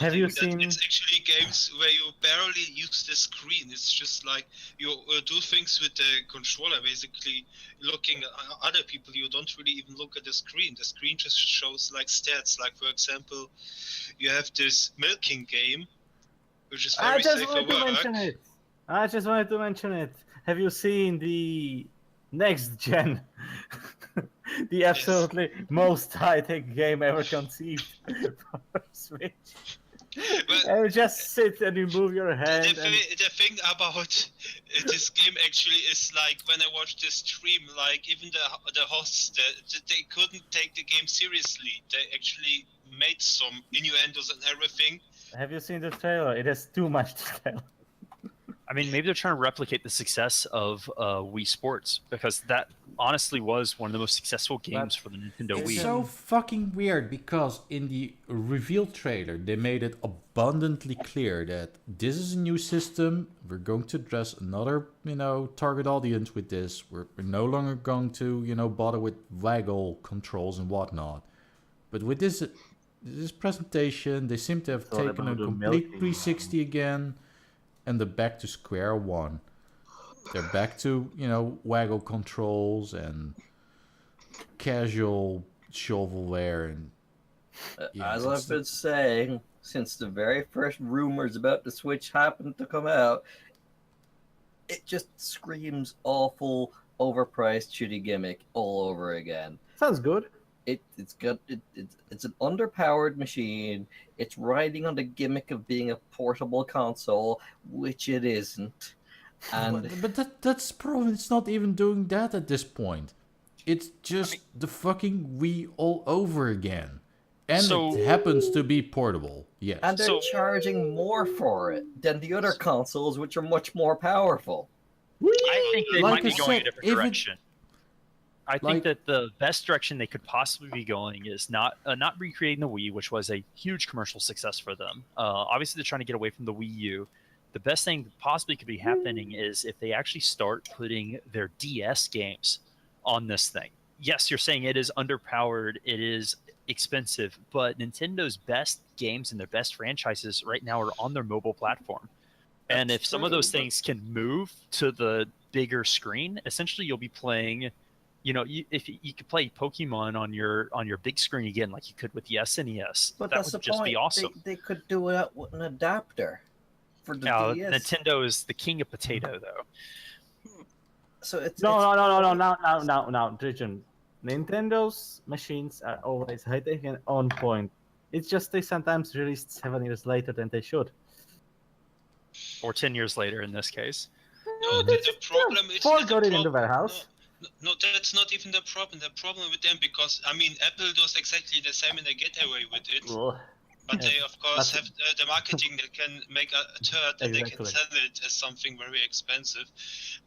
have you That seen? It's actually games where you barely use the screen. It's just like you do things with the controller, basically looking at other people. You don't really even look at the screen. The screen just shows like stats. Like, for example, you have this milking game, which is I very just safe for wanted to work. mention it. I just wanted to mention it. Have you seen the next gen? The absolutely most high-tech game ever conceived for Switch. Well, You just sit and you move your hand. the thing about this game actually is like when I watched the stream, like even the hosts, they couldn't take the game seriously. They actually made some innuendos and everything. Have you seen the trailer? It has too much detail. I mean, maybe they're trying to replicate the success of Wii Sports, because that honestly was one of the most successful games for the Nintendo It's Wii. so fucking weird because in the reveal trailer they made it abundantly clear that this is a new system. We're going to address another, target audience with this. We're no longer going to, bother with waggle controls and whatnot. But with this presentation, they seem to have taken a complete 360 again, and they're back to square one. They're back to, waggle controls and casual shovelware. And as I've been saying since the very first rumors about the Switch happened to come out, it just screams awful, overpriced, shitty gimmick all over again. Sounds good. It's an underpowered machine. It's riding on the gimmick of being a portable console, which it isn't. And but that's the problem. It's not even doing that at this point. It's just the fucking Wii all over again. And it happens to be portable, yes. And they're charging more for it than the other consoles, which are much more powerful. I think they might be I going said, a different direction. I think that the best direction they could possibly be going is not recreating the Wii, which was a huge commercial success for them. Obviously, they're trying to get away from the Wii U. The best thing that possibly could be happening is if they actually start putting their DS games on this thing. Yes, you're saying it is underpowered, it is expensive, but Nintendo's best games and their best franchises right now are on their mobile platform. And if some of those things can move to the bigger screen, essentially you'll be playing... if you could play Pokemon on your big screen again, like you could with the SNES, but that that's would the just point. be awesome. They could do it with an adapter for the DS. Nintendo is the king of potato, though. So no, Tridgeon. Nintendo's machines are always high-tech and on point. It's just they sometimes released 7 years later than they should. Or 10 years later in this case. No, the problem is... got it in the warehouse. No, that's not even the problem. The problem with them, because Apple does exactly the same and they get away with it. But they, of course, have the marketing that can make a turd and they can sell it as something very expensive.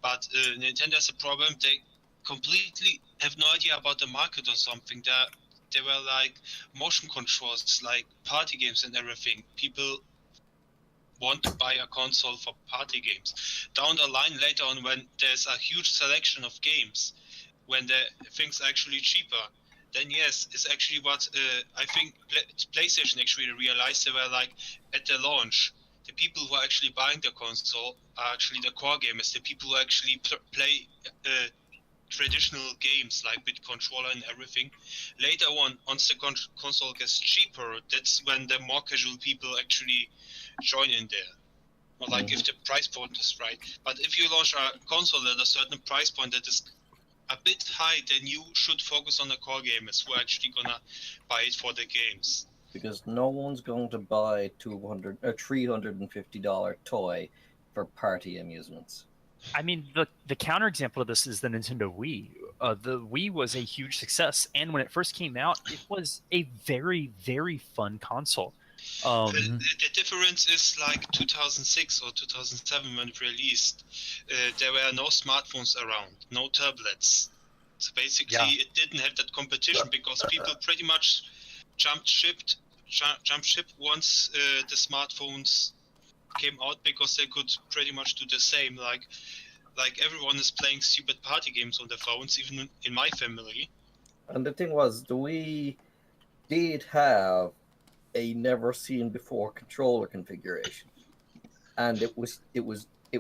But Nintendo has a problem. They completely have no idea about the market or something. They were like motion controls, like party games and everything. People want to buy a console for party games. Down the line later on, when there's a huge selection of games, when the things are actually cheaper, then yes, it's actually what I think PlayStation actually realized. They were like, at the launch, the people who are actually buying the console are actually the core gamers, the people who actually play traditional games like with controller and everything. Later on, once the console gets cheaper, that's when the more casual people actually join in there. Or like if the price point is right. But if you launch a console at a certain price point that is a bit high, then you should focus on the core gamers who are actually gonna buy it for the games. Because no one's going to buy a $350 toy for party amusements. I mean, the counterexample of this is the Nintendo Wii. The Wii was a huge success, and when it first came out, it was a very, very fun console. The difference is like 2006 or 2007 when it released, there were no smartphones around, no tablets. So basically, it didn't have that competition because people pretty much jumped ship once the smartphones came out, because they could pretty much do the same. Like everyone is playing stupid party games on their phones, even in my family. And the thing was, the Wii did have a never seen before controller configuration, and it was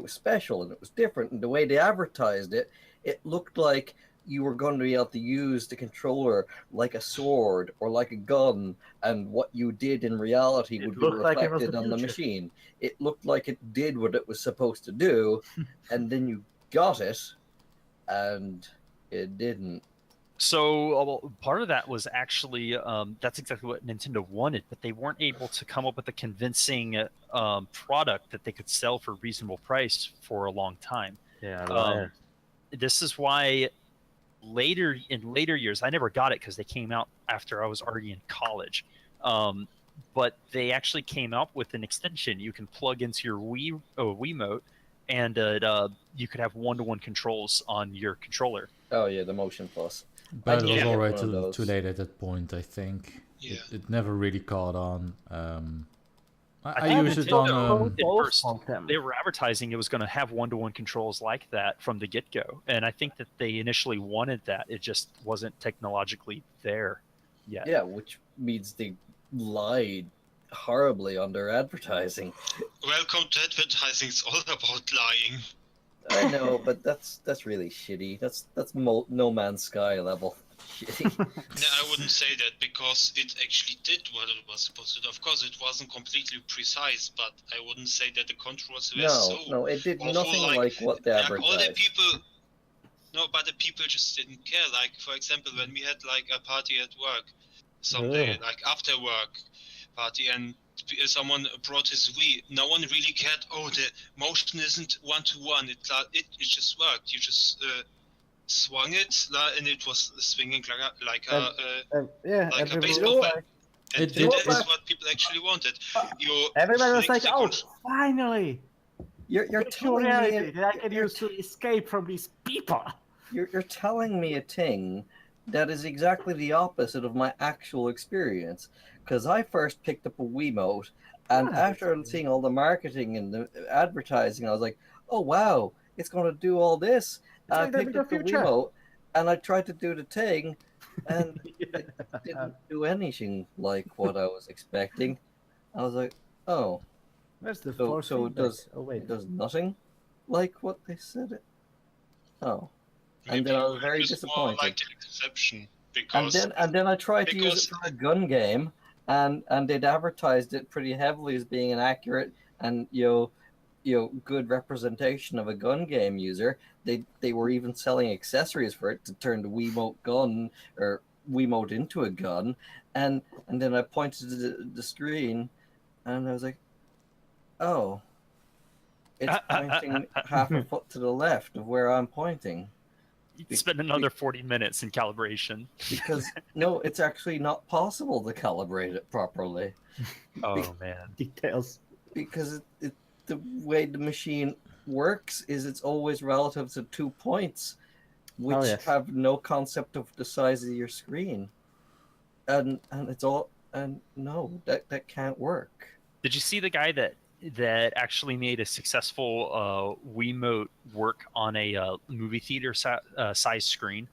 special and it was different. And the way they advertised it, it looked like you were going to be able to use the controller like a sword or like a gun, and what you did in reality would be reflected on the machine. It looked like it did what it was supposed to do, and then you got it, and it didn't. So part of that was actually that's exactly what Nintendo wanted, but they weren't able to come up with a convincing product that they could sell for a reasonable price for a long time. Yeah, This is why in later years, I never got it because they came out after I was already in college. But they actually came out with an extension you can plug into your Wiimote, and you could have one-to-one controls on your controller. Oh yeah, the Motion Plus. But it was get already one of too those. late at that point, I think. Yeah. It never really caught on. I think use it Nintendo on... at first, they were advertising it was going to have one-to-one controls like that from the get-go, and I think that they initially wanted that. It just wasn't technologically there yet. Yeah, which means they lied horribly on their advertising. Welcome to advertising. It's all about lying. I know, but that's really shitty. That's No Man's Sky level shitty. No, I wouldn't say that because it actually did what it was supposed to do. Of course, it wasn't completely precise, but I wouldn't say that the controls were No, it did awful, nothing like what they all the advertised. people. No, but the people just didn't care. Like, for example, when we had like a party at work, someday, like after work party, and someone brought his Wii. No one really cared. Oh, the motion isn't one-to-one. It just worked. You just swung it, and it was swinging like a baseball bat. And that's what people actually wanted. Everybody was like, "Oh, seconds. finally! You're Virtual telling reality me that I can use to escape from these people." you're telling me a thing that is exactly the opposite of my actual experience. Because I first picked up a Wiimote, and after seeing all the marketing and the advertising, I was like, "Oh wow, it's going to do all this." And I picked up the Wiimote, and I tried to do the thing, and it didn't do anything like what I was expecting. I was like, "Oh, Where's the so it does Oh wait, it does nothing like what they said it." Oh, and Maybe then I was very just more disappointed. like the exception because And then I tried to use because- it for a gun game, and they'd advertised it pretty heavily as being an accurate and good representation of a gun game user. They were even selling accessories for it to turn the Wiimote gun or Wiimote into a gun, and then I pointed to the screen, and I was like, "Oh, it's pointing half a foot to the left of where I'm pointing." You'd spend another 40 minutes in calibration. Because no, it's actually not possible to calibrate it properly. Oh man. details. Because the way the machine works is it's always relative to 2 points, which have no concept of the size of your screen, and it's all no, that can't work. Did you see the guy that actually made a successful Wiimote work on a movie theater size screen?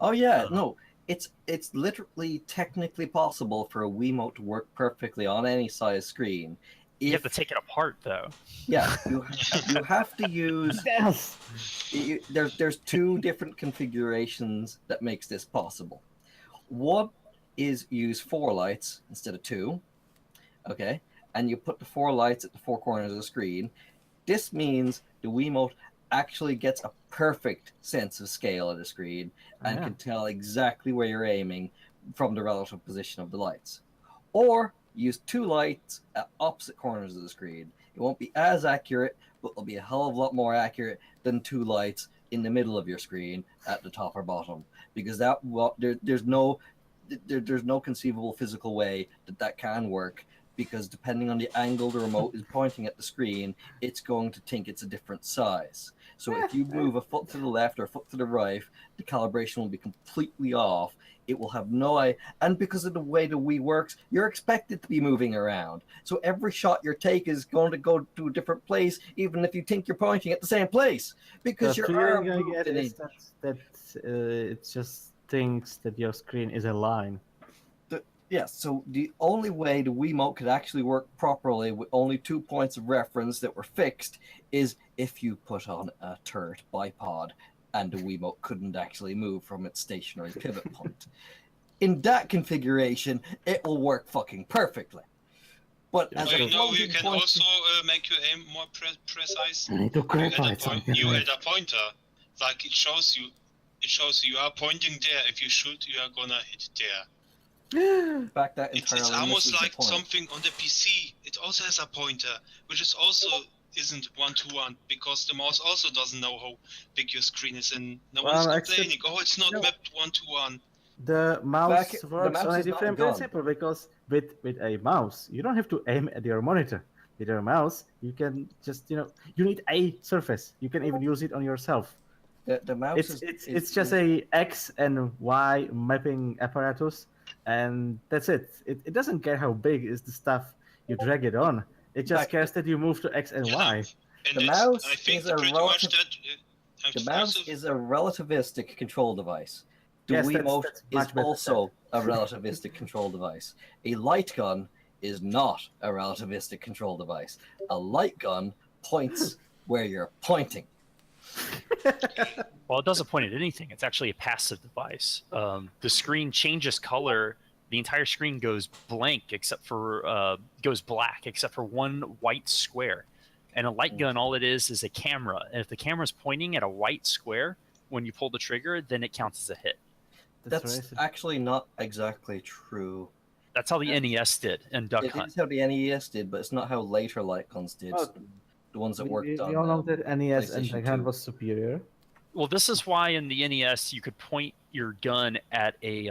Oh yeah, no, it's literally technically possible for a Wiimote to work perfectly on any size screen. You have to take it apart though. Yeah, you have to use. Yes. There's two different configurations that makes this possible. One is use 4 lights instead of 2. Okay, and you put the 4 lights at the 4 corners of the screen. This means the Wiimote actually gets a perfect sense of scale of the screen and can tell exactly where you're aiming from the relative position of the lights. Or use 2 lights at opposite corners of the screen. It won't be as accurate, but it'll be a hell of a lot more accurate than 2 lights in the middle of your screen at the top or bottom, because there's no conceivable physical way that can work, because depending on the angle the remote is pointing at the screen, it's going to think it's a different size. So if you move a foot to the left or a foot to the right, the calibration will be completely off. It will have no eye, and because of the way the Wii works, you're expected to be moving around. So every shot you take is going to go to a different place, even if you think you're pointing at the same place, because your arm gonna moved get in is it. that it just thinks that your screen is a line. Yes, so the only way the Wiimote could actually work properly with only 2 points of reference that were fixed is if you put on a turret bipod and the Wiimote couldn't actually move from its stationary pivot point. In that configuration, it will work fucking perfectly. But as a you floating can point, also make your aim more precise. I need to You grab add it. a pointer, like it shows you It shows you are pointing there. If you shoot, you are gonna hit there. In fact, that It's entirely almost misses the like point. something on the PC. It also has a pointer, which is also isn't one-to-one, because the mouse also doesn't know how big your screen is, and no one is Well, complaining. Oh, it's not no. mapped one-to-one. The mouse the works mouse on a is not a different gun. principle because with a mouse you don't have to aim at your monitor. With your mouse you can just you need a surface. You can even use it on yourself. The mouse It's just a X and Y mapping apparatus, and that's it. It doesn't care how big is the stuff you drag it on. It just cares that you move to X and Yeah. Y. And The that's, mouse I think is a pretty relative- much that. The mouse is a relativistic control device. The Yes, Wiimote that's is much better also a relativistic control device. A light gun is not a relativistic control device. A light gun points where you're pointing. Well, it doesn't point at anything. It's actually a passive device. The screen changes color. The entire screen goes blank except for goes black except for one white square. And a light gun, all it is a camera. And if the camera's pointing at a white square when you pull the trigger, then it counts as a hit. That's racist. actually not exactly true. That's how the NES did in Duck It Hunt. is how the NES did, but it's not how later light guns did. Oh, The ones that worked we on all know that NES and PlayStation Duck Hunt 2. was superior. Well, this is why in the NES you could point your gun at you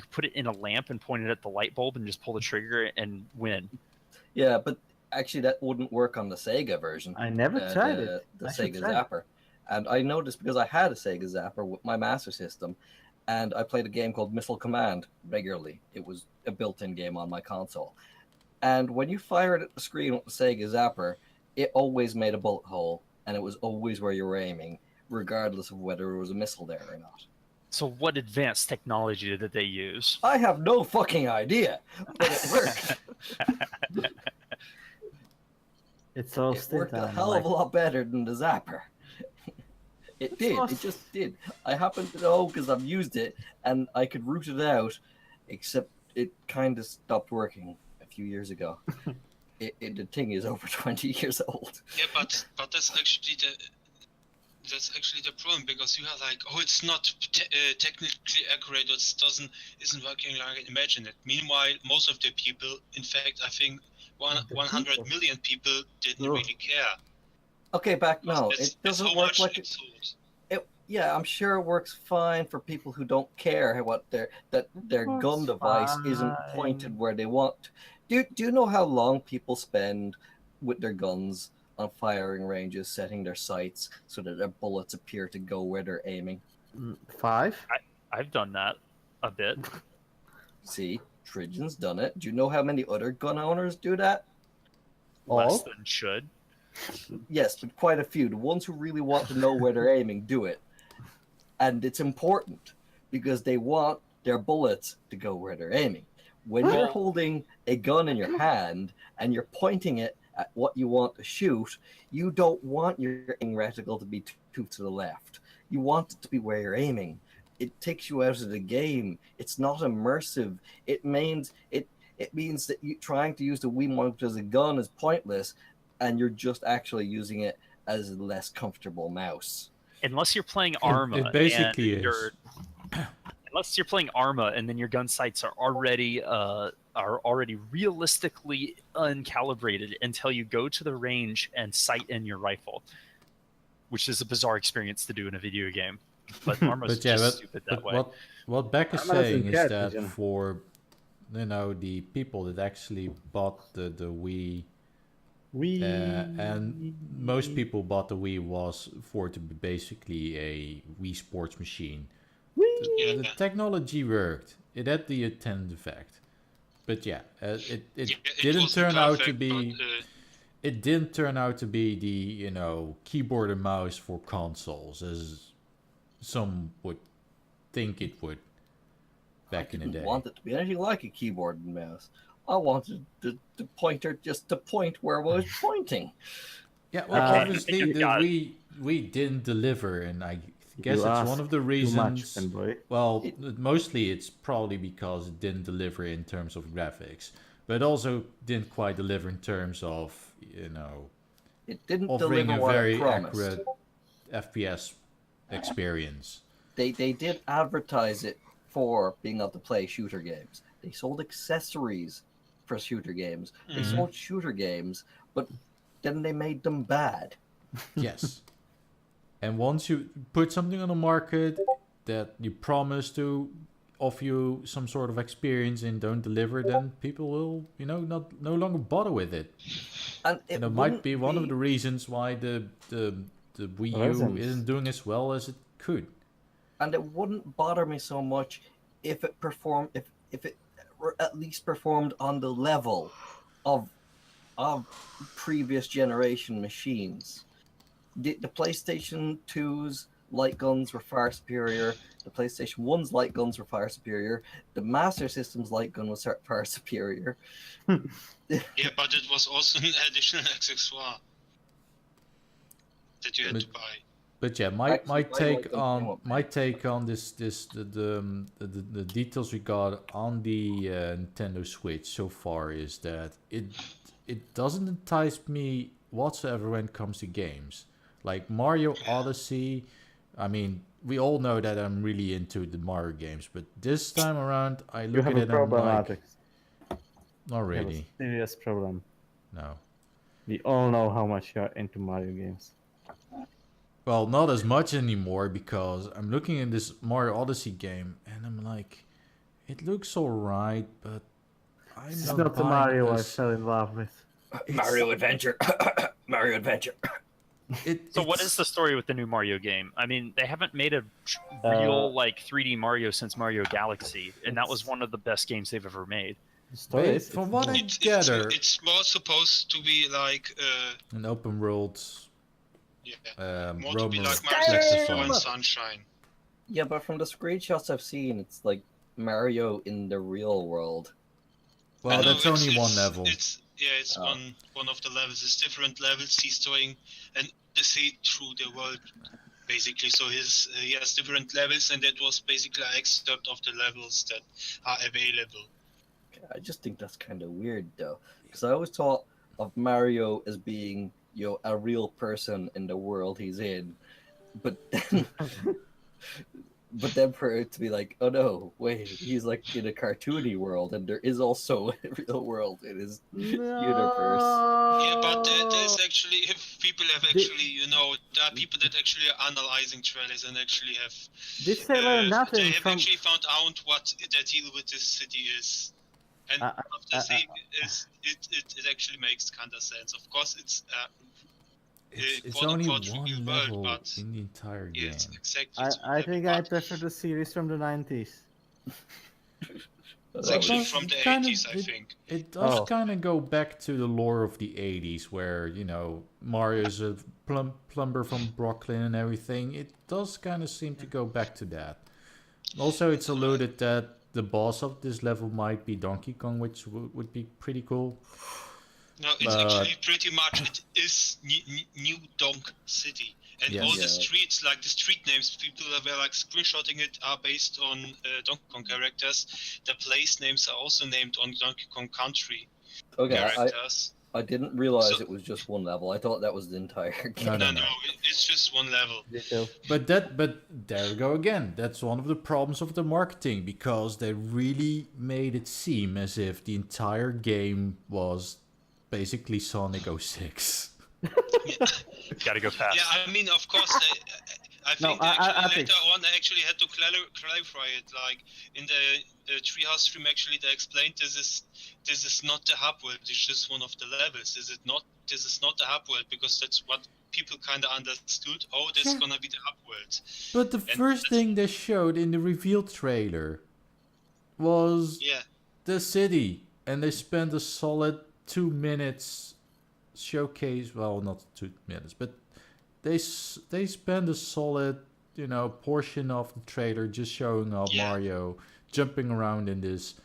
could put it in a lamp and point it at the light bulb and just pull the trigger and win. Yeah, but actually that wouldn't work on the Sega version. I never tried the, it. The I should Sega try it. Zapper. And I noticed because I had a Sega Zapper with my Master System, and I played a game called Missile Command regularly. It was a built-in game on my console. And when you fired at the screen with the Sega Zapper, it always made a bullet hole, and it was always where you were aiming, regardless of whether there was a missile there or not. So what advanced technology did they use? I have no fucking idea, but it worked. It's all It worked a still hell of a lot better than the Zapper. It did. not- It just did. I happen to know because I've used it and I could root it out, except it kind of stopped working a few years ago. The thing is over 20 years old. Yeah, but that's actually the problem, because you are like, oh, it's not technically accurate. It isn't working like I imagined it. Meanwhile, most of the people, in fact, I think 100 million people didn't Oh. really care. Okay, back no, That's- it that's doesn't how work much like it sold. Yeah, I'm sure it works fine for people who don't care what their gun works device isn't fine. pointed where they want. Do you know how long people spend with their guns on firing ranges, setting their sights so that their bullets appear to go where they're aiming? 5. I've done that a bit. See, Tridgeon's done it. Do you know how many other gun owners do that? Less All? than should. Yes, but quite a few. The ones who really want to know where they're aiming do it. And it's important because they want their bullets to go where they're aiming. When you're holding a gun in your hand and you're pointing it at what you want to shoot, you don't want your aiming reticle to be too to the left. You want it to be where you're aiming. It takes you out of the game. It's not immersive. It means that you trying to use the Wiimote as a gun is pointless, and you're just actually using it as a less comfortable mouse. Unless you're playing Arma. It basically and is. Unless you're playing Arma and then your gun sights are already realistically uncalibrated until you go to the range and sight in your rifle, which is a bizarre experience to do in a video game. But Arma's But yeah, just stupid that but way. what Beck is Arma doesn't saying is care, that Tridgeon. for the people that actually bought the Wii, and most people bought the Wii was for it to be basically a Wii sports machine. Yeah. The technology worked. It had the intended effect. But yeah, it didn't wasn't turn out to perfect, be. but, It didn't turn out to be the keyboard and mouse for consoles as some would think it would back in the I didn't day. want it to be anything like a keyboard and mouse. I wanted the pointer just to point where I was pointing. Yeah, well, Okay. obviously You the got it. Wii didn't deliver, and I guess You it's ask one of the Too much, reasons. Panboy. Well, mostly it's probably because it didn't deliver in terms of graphics, but it also didn't quite deliver in terms of It didn't offering deliver a what very it promised. accurate FPS experience. they did advertise it for being able to play shooter games. They sold accessories for shooter games. They sold shooter games, but then they made them bad. Yes. And once you put something on the market that you promise to offer you some sort of experience and don't deliver, then people will, no longer bother with it. And it might be one of the reasons why the Wii U isn't doing as well as it could. And it wouldn't bother me so much if it performed, if it at least performed on the level of previous generation machines. The PlayStation 2's light guns were far superior. The PlayStation 1's light guns were far superior. The Master System's light gun was far superior. Yeah, but it was also an additional accessoire that you had to buy. But yeah, my take on this the details we got on the Nintendo Switch so far is that it doesn't entice me whatsoever when it comes to games. Like Mario Odyssey, I mean, we all know that I'm really into the Mario games, but this time around, I look at it and I'm like, Artrix. Not really. You have a serious problem. No. We all know how much you're into Mario games. Well, not as much anymore because I'm looking at this Mario Odyssey game and I'm like, it looks alright, but It's not the Mario I fell in love with. Mario Adventure. Mario Adventure. So what is the story with the new Mario game? I mean, they haven't made a real 3D Mario since Mario Galaxy, and that was one of the best games they've ever made. From what I gather, it's more supposed to be like an open world. More to be like Mario 64 and Sunshine. Yeah, but from the screenshots I've seen, it's like Mario in the real world. Well, that's only one level. It's one of the levels. It's different levels he's doing, and they see through the world, basically. So he has different levels, and that was basically an excerpt of the levels that are available. I just think that's kind of weird, though, because I always thought of Mario as being, a real person in the world he's in, but then for it to be like, oh no, wait, he's like in a cartoony world, and there is also a real world in his universe. Yeah, but there's actually, if people have actually, there are people that actually are analyzing trailers and actually have. This trailer nothing they have from. actually found out what the deal with this city is. And after seeing it actually makes kind of sense. Of course, it's only one world, level but in the entire game. yes, exactly. I think I prefer the series from the 90s. It's actually from the 80s, I think. It does kind of go back to the lore of the 80s, where Mario's a plumber from Brooklyn and everything. It does kind of seem to go back to that. Also, it's alluded that the boss of this level might be Donkey Kong, which would be pretty cool. No, it's actually pretty much, it is New Donk City. And all the streets, like the street names, people were like screenshotting it, are based on Donkey Kong characters. The place names are also named on Donkey Kong Country characters. I didn't realize it was just one level. I thought that was the entire game. No, it's just one level. But there we go again. That's one of the problems of the marketing, because they really made it seem as if the entire game was basically Sonic 06. Gotta go fast. Yeah, I mean, of course, I think later on they actually had to clarify it. Like in the Treehouse stream, actually they explained this is not the hub world. It's just one of the levels. This is not the hub world, because that's what people kind of understood. Oh, that's gonna be the hub world. But the first thing they showed in the reveal trailer was the city, and they spent a solid 2 minutes showcase. Well, not 2 minutes, but they spend a solid portion of the trailer just showing off Mario jumping around in this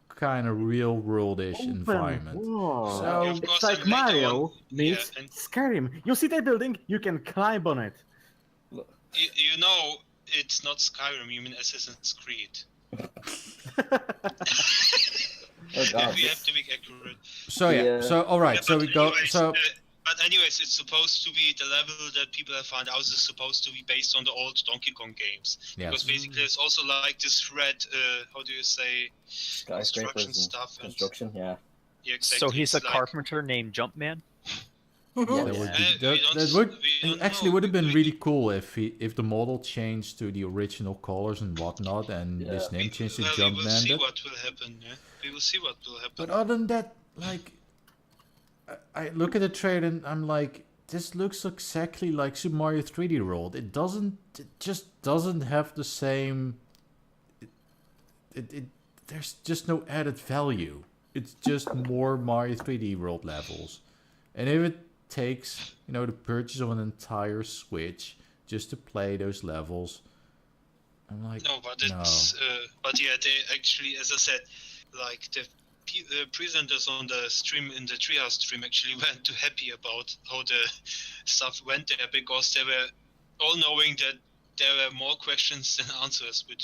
kind of real world-ish environment. So it's like Mario meets Skyrim. You see that building, you can climb on it. It's not Skyrim, you mean Assassin's Creed. Oh, God. If we have to be accurate. So all right. So we go. But anyways, it's supposed to be the level that people have found out is supposed to be based on the old Donkey Kong games. Yes. Because basically there's also like this red, how do you say, Skyscrapers construction and stuff. construction, yeah. Yeah, exactly. So he's a It's like- carpenter named Jumpman. Yeah. That would be, we don't- that would we don't actually know. would have been really cool if the model changed to the original colors and whatnot, and his Yeah. name changed to Well, we will Jumpman. see That- what will happen. Yeah? We will see what will happen. But other than that, like, I look at the trailer and I'm like, this looks exactly like Super Mario 3D World. It just doesn't have the same. There's just no added value. It's just more Mario 3D World levels, and if it takes the purchase of an entire Switch just to play those levels, I'm like, No, but it's but yeah, they actually, as I said, like the presenters on the stream in the Treehouse stream actually weren't too happy about how the stuff went there, because they were all knowing that there were more questions than answers with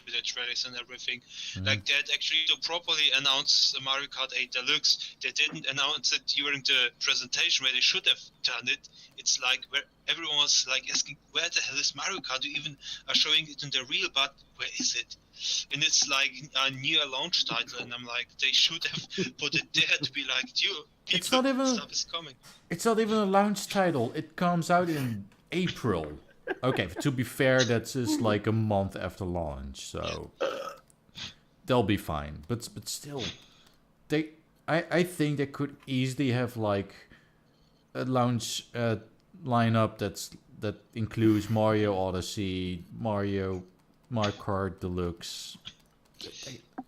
the trailers and everything. Like they had actually to properly announce the Mario Kart 8 Deluxe. They didn't announce it during the presentation where they should have done it. It's like where everyone was like asking, where the hell is Mario Kart? You even are showing it in the reel, but where is it? And it's like a near launch title, and I'm like, they should have put it there to be like, It's not even- stuff is coming. it's not even a launch title. It comes out in April. Okay, to be fair, that's just like a month after launch, so they'll be fine. But still, I think they could easily have like a launch lineup that includes Mario Odyssey, Mario Kart Deluxe.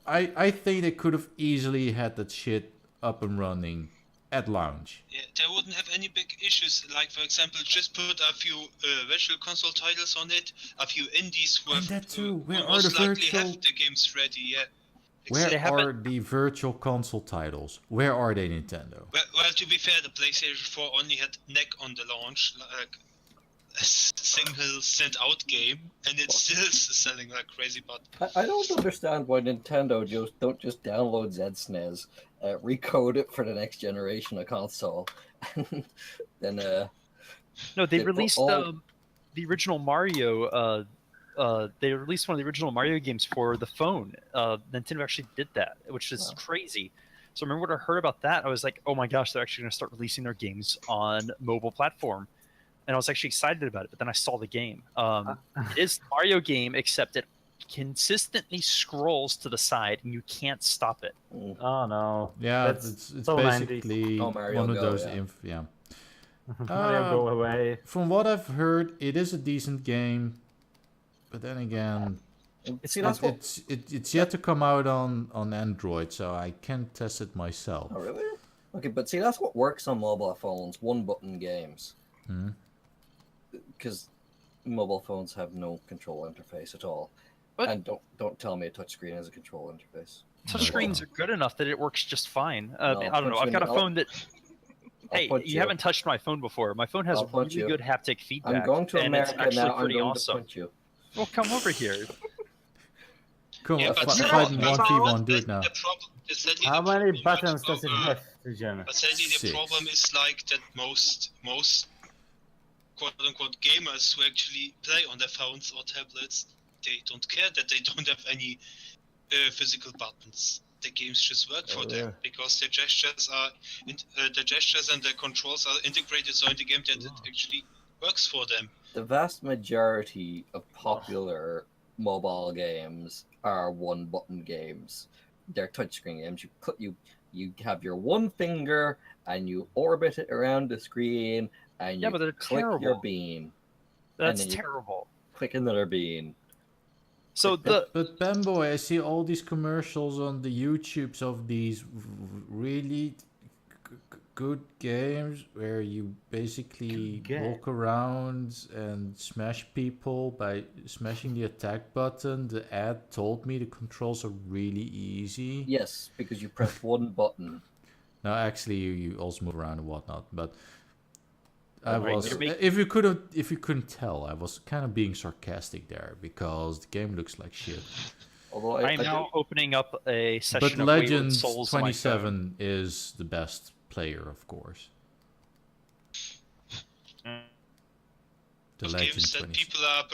I think they could have easily had that shit up and running at launch. Yeah, they wouldn't have any big issues. Like, for example, just put a few virtual console titles on it, a few indies who And have that too. who Where are most the likely virtual- have the games ready. Yeah. Where They haven't- are the virtual console titles? Where are they, Nintendo? Well, to be fair, the PlayStation 4 only had Neck on the launch, like a single sent out game, and it's still selling like crazy. But I don't understand why Nintendo don't just download ZSNES, recode it for the next generation of console, and then No, they They put released all- the original Mario. They released one of the original Mario games for the phone. Nintendo actually did that, which is Wow. crazy. So I remember when I heard about that, I was like, "Oh my gosh, they're actually going to start releasing their games on mobile platform," and I was actually excited about it. But then I saw the game. It is a Mario game, except it consistently scrolls to the side, and you can't stop it. Oh no. Yeah, That's it's so 90s. basically Oh, Mario one of Go, those. yeah. Mario, go away. From what I've heard, it is a decent game, but then again, see that's what. it's yet to come out on Android, so I can't test it myself. Oh really? Okay, but see that's what works on mobile phones. One-button games. Hmm. Because mobile phones have no control interface at all. What? And don't tell me a touchscreen has a control interface. Touchscreens are good enough that it works just fine. No, I don't know. I've got a touchscreen- phone that. I'll Hey, punch you haven't touched my phone before. My phone has I'll punch really you. good haptic feedback. I'm going to and America it's actually now. I'm pretty going awesome. to punch you. Well, come over here. Come yeah, on, but fight sadly, 1v1, do it now. the problem, sadly, How the many problem buttons is, does it have, Tridgeon? But sadly, the 6. problem is like that most quote-unquote gamers who actually play on their phones or tablets, they don't care that they don't have any physical buttons. The games just work for them because the gestures and the controls are integrated so in the game that it actually works for them. The vast majority of popular mobile games are one-button games. They're touchscreen games. You have your one finger and you orbit it around the screen and Yeah, you but they're click your terrible. beam. That's then you- terrible. Click another beam. So the But Panboy, I see all these commercials on the YouTubes of these really good games where you basically Good game. walk around and smash people by smashing the attack button. The ad told me the controls are really easy. Yes, because you press one button. No, actually, you also move around and whatnot. But I Right, was, you're making- if you couldn't tell, I was kind of being sarcastic there because the game looks like shit. Although I'm now opening up a session But of Wayward Legends Souls on my phone. 27 is the best player, of course. The of Legend games that 20. people are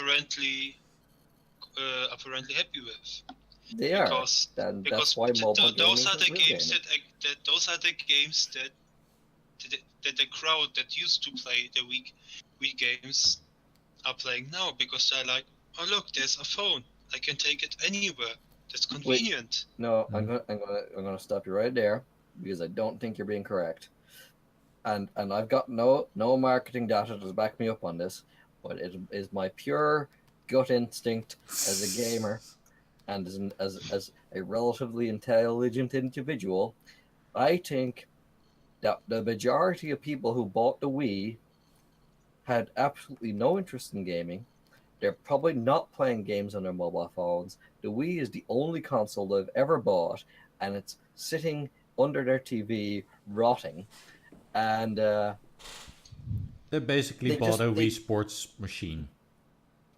apparently happy with. They are. Because That's why mobile those gaming are the is real games gaming. that those are the games that the crowd that used to play the Wii games are playing now, because they're like, oh look, there's a phone, I can take it anywhere. That's convenient. No, I'm gonna stop you right there, because I don't think you're being correct. And I've got no marketing data to back me up on this, but it is my pure gut instinct as a gamer and as a relatively intelligent individual. I think that the majority of people who bought the Wii had absolutely no interest in gaming. They're probably not playing games on their mobile phones. The Wii is the only console they've ever bought, and it's sitting under their TV rotting. And They basically They bought just- a they- Wii Sports machine.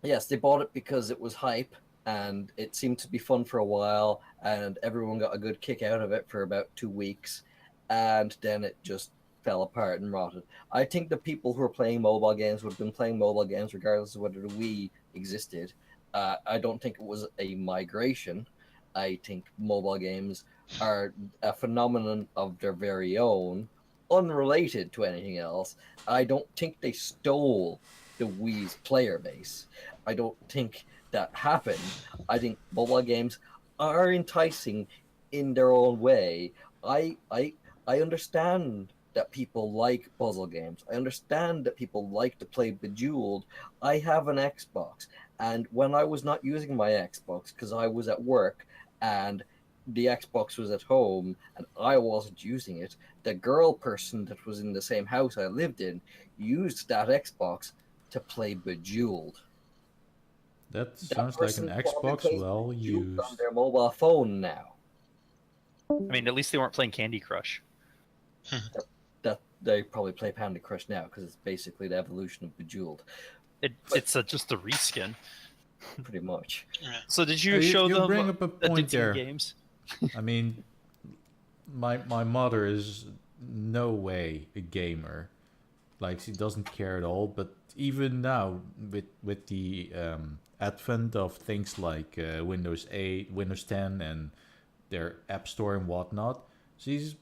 yes, they bought it because it was hype, and it seemed to be fun for a while, and everyone got a good kick out of it for about 2 weeks, and then it just fell apart and rotted. I think the people who are playing mobile games would have been playing mobile games regardless of whether the Wii existed. I don't think it was a migration. I think mobile games are a phenomenon of their very own, unrelated to anything else. I don't think they stole the Wii's player base. I don't think that happened. I think mobile games are enticing in their own way. I understand that people like puzzle games. I understand that people like to play Bejeweled. I have an Xbox, and when I was not using my Xbox because I was at work and the Xbox was at home and I wasn't using it, the girl person that was in the same house I lived in used that Xbox to play Bejeweled. That That sounds like an person probably Xbox plays well Bejeweled used. on their mobile phone now. I mean, at least they weren't playing Candy Crush. That they probably play Candy Crush now because it's basically the evolution of Bejeweled, It's just a reskin. pretty much. Yeah. So did You- you show you them bring up a point addicting there. games? I mean, my mother is no way a gamer. Like, she doesn't care at all. But even now, with the advent of things like Windows 8, Windows 10, and their App Store and whatnot, she's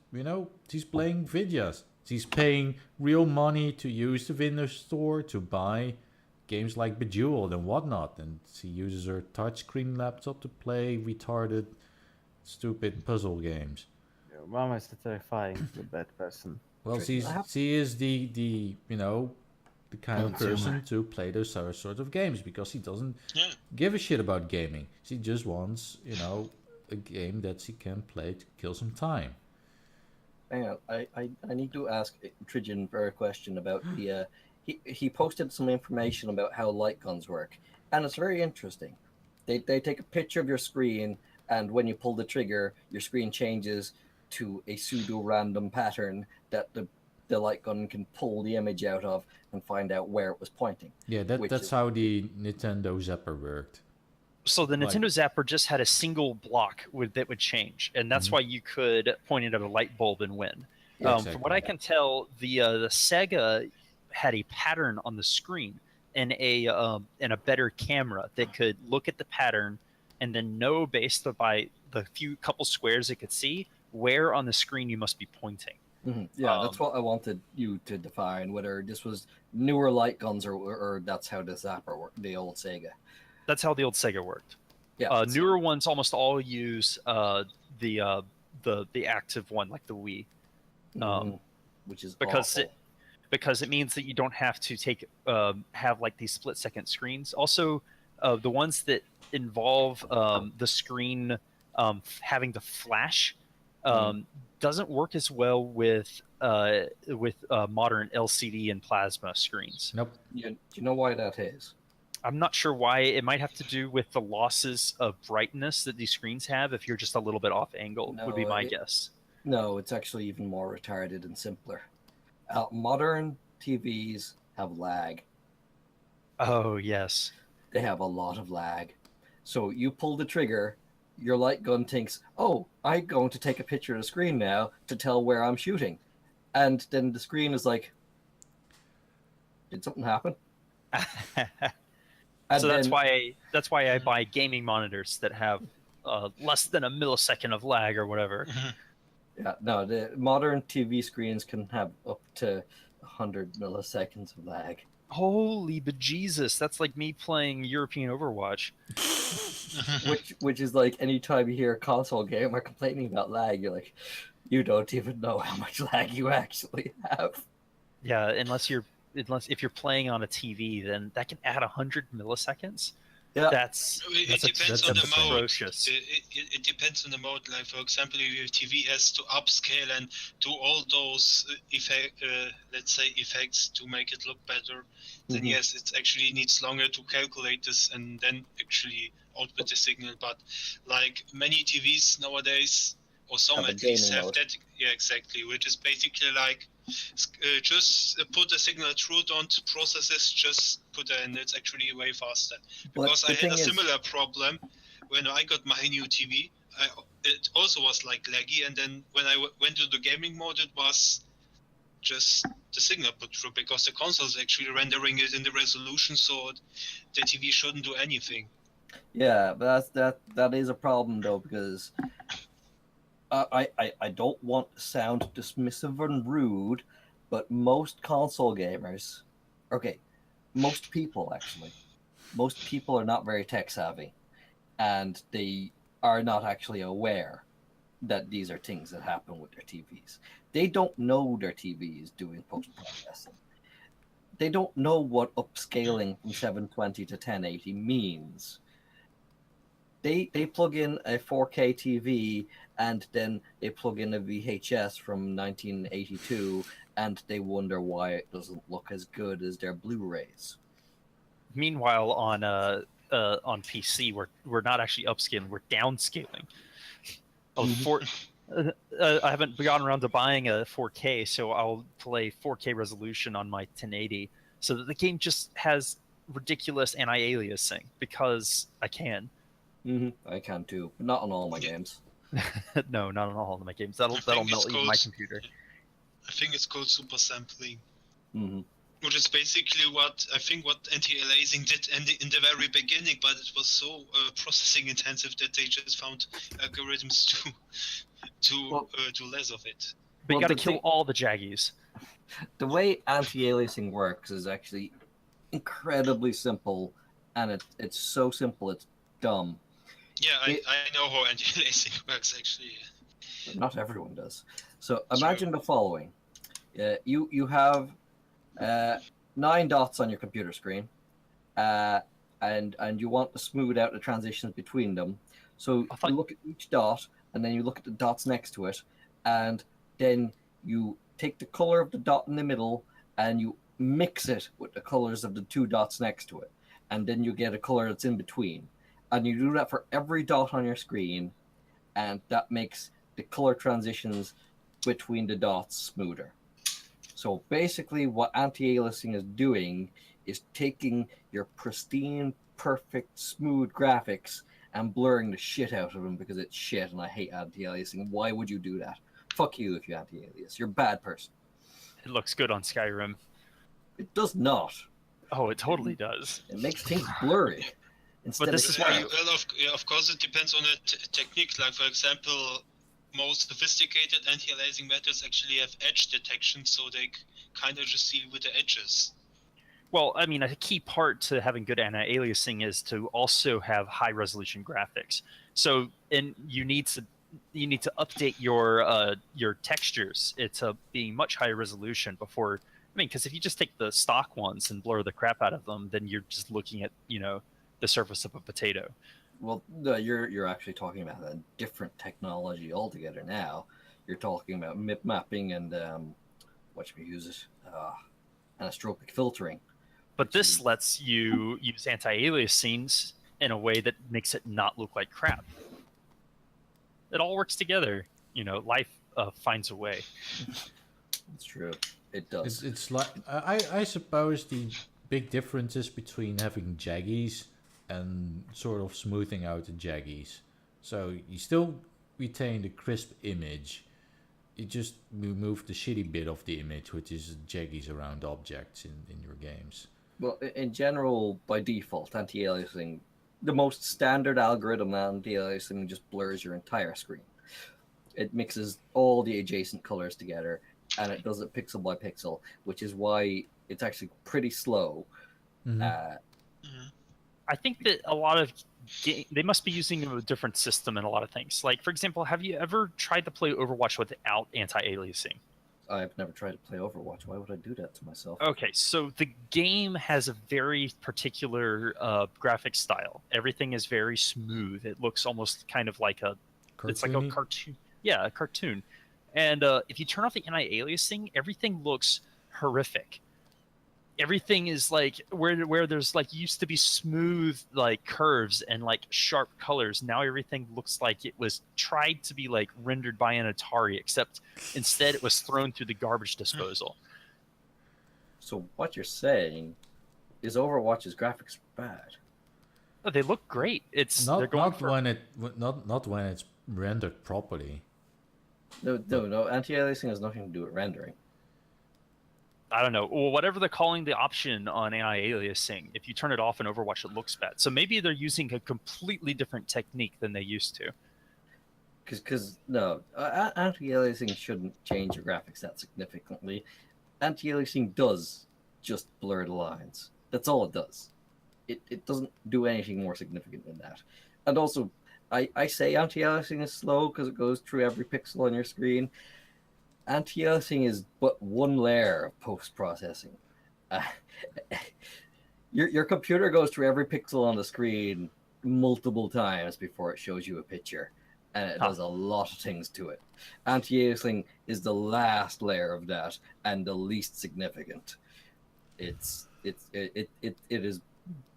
playing videos. She's paying real money to use the Windows Store to buy games like Bejeweled and whatnot, and she uses her touchscreen laptop to play retarded, stupid puzzle games. Mom is terrifying to that person. Well, Tricky. she is the the kind of Consumer. person to play those sort of games, because she doesn't Yeah. give a shit about gaming. She just wants a game that she can play to kill some time. Hang on, I need to ask Tridgeon a question about the. He posted some information about how light guns work, and it's very interesting. They take a picture of your screen, and when you pull the trigger, your screen changes to a pseudo-random pattern that the light gun can pull the image out of and find out where it was pointing. Yeah, Which that's is- how the Nintendo Zapper worked. So the Like- Nintendo Zapper just had a single block that would change, and that's Mhm. why you could point it at a light bulb and win. Yeah, From what I can tell, the Sega had a pattern on the screen and a better camera that could look at the pattern and then know, based by the couple squares it could see, where on the screen you must be pointing. Yeah, that's what I wanted you to define, whether this was newer light guns or that's how the Zapper worked, the old Sega. That's how the old Sega worked. Yeah, Newer ones almost all use the active one, like the Wii. Which is because awful. because it means that you don't have to have like these split-second screens. Also, the ones that involve the screen having to flash doesn't work as well with modern LCD and plasma screens. Nope. Do you know why that is? I'm not sure why. It might have to do with the losses of brightness that these screens have if you're just a little bit off angle, would be No, my guess. No, it's actually even more retarded and simpler. Modern TVs have lag. Oh, yes. They have a lot of lag. So you pull the trigger, your light gun thinks, oh, I'm going to take a picture of the screen now to tell where I'm shooting. And then the screen is like, did something happen? And So that's then- why I buy gaming monitors that have less than a millisecond of lag or whatever. Yeah, no, the modern TV screens can have up to 100 milliseconds of lag. Holy bejesus, that's like me playing European Overwatch. Which is like anytime you hear a console gamer complaining about lag, you're like, you don't even know how much lag you actually have. Yeah, unless if you're playing on a TV, then that can add 100 milliseconds. Yeah. That's It depends on the mode. atrocious. It depends on the mode. Like for example, if your TV has to upscale and do all those let's say effects to make it look better, then Mhm. yes, it actually needs longer to calculate this and then actually output the signal. But like many TVs nowadays, or some Have a at least gaming have mode. that. Yeah, exactly. Which is basically like just put the signal through, don't process it, just put it in. It's actually way faster. But Because the I had thing a is- similar problem when I got my new TV. It also was like laggy, and then when I went to the gaming mode, it was just the signal put through because the console is actually rendering it in the resolution, so the TV shouldn't do anything. Yeah, but that is a problem though, because I don't want to sound dismissive and rude, but most console gamers, okay, most people are not very tech savvy, and they are not actually aware that these are things that happen with their TVs. They don't know their TV is doing post-processing. They don't know what upscaling from 720 to 1080 means. They plug in a 4K TV and then they plug in a VHS from 1982 and they wonder why it doesn't look as good as their Blu-rays. Meanwhile, on PC, we're not actually upscaling; we're downscaling. I haven't gotten around to buying a 4K, so I'll play 4K resolution on my 1080, so that the game just has ridiculous anti-aliasing because I can. I can too, but not on all my games. No, not on all of my games. That'll it's melt even my called- computer. I think it's called super sampling. hmm Which is basically what anti-aliasing did in the very beginning, but it was so processing intensive that they just found algorithms to do less of it. But you Well, got to the kill thing- all the jaggies. The way anti-aliasing works is actually incredibly simple, and it's so simple it's dumb. Yeah, I know how anti-aliasing works actually. But not everyone does. So imagine the following: you have 9 dots on your computer screen, and you want to smooth out the transitions between them. So I thought- you look at each dot, and then you look at the dots next to it, and then you take the color of the dot in the middle, and you mix it with the colors of the 2 dots next to it, and then you get a color that's in between. And you do that for every dot on your screen, and that makes the color transitions between the dots smoother. So basically what anti-aliasing is doing is taking your pristine, perfect, smooth graphics and blurring the shit out of them because it's shit and I hate anti-aliasing. Why would you do that? Fuck you if you anti-alias. You're a bad person. It looks good on Skyrim. It does not. Oh, it totally does. It makes things blurry. Instead this of is why you- Well, of course, it depends on the technique. Like, for example, most sophisticated anti-aliasing methods actually have edge detection, so they kind of just deal with the edges. Well, I mean, a key part to having good anti-aliasing is to also have high-resolution graphics. So, and you need to update your textures to being much higher resolution before. I mean, because if you just take the stock ones and blur the crap out of them, then you're just looking at the surface of a potato. Well, no, you're actually talking about a different technology altogether now. You're talking about MIP mapping and what should we use it? Anisotropic filtering. But this lets you use anti-aliasing in a way that makes it not look like crap. It all works together. Life finds a way. It's true. It does. It's like I suppose the big differences between having jaggies and sort of smoothing out the jaggies. So you still retain the crisp image. You just remove the shitty bit of the image, which is jaggies around objects in your games. Well, in general, by default, anti-aliasing, the most standard algorithm anti-aliasing just blurs your entire screen. It mixes all the adjacent colors together, and it does it pixel by pixel, which is why it's actually pretty slow. I think that a lot of they must be using a different system in a lot of things. Like, for example, have you ever tried to play Overwatch without anti-aliasing? I've never tried to play Overwatch. Why would I do that to myself? Okay, so the game has a very particular graphic style. Everything is very smooth. It looks almost kind of like it's like a cartoon. Yeah, a cartoon. And if you turn off the anti-aliasing, everything looks horrific. Everything is like where there's like used to be smooth like curves and like sharp colors. Now everything looks like it was tried to be like rendered by an Atari, except instead it was thrown through the garbage disposal. So what you're saying is Overwatch's graphics are bad. Oh, they look great. It's not when it's rendered properly. No. Anti-aliasing has nothing to do with rendering. I don't know. Well, whatever they're calling the option on anti-aliasing, if you turn it off in Overwatch, it looks bad. So maybe they're using a completely different technique than they used to. Because anti-aliasing shouldn't change your graphics that significantly. Anti-aliasing does just blur the lines. That's all it does. It doesn't do anything more significant than that. And also, I say anti-aliasing is slow because it goes through every pixel on your screen. Anti-aliasing is but one layer of post-processing. Your computer goes through every pixel on the screen multiple times before it shows you a picture, and it does a lot of things to it. Anti-aliasing is the last layer of that and the least significant. It is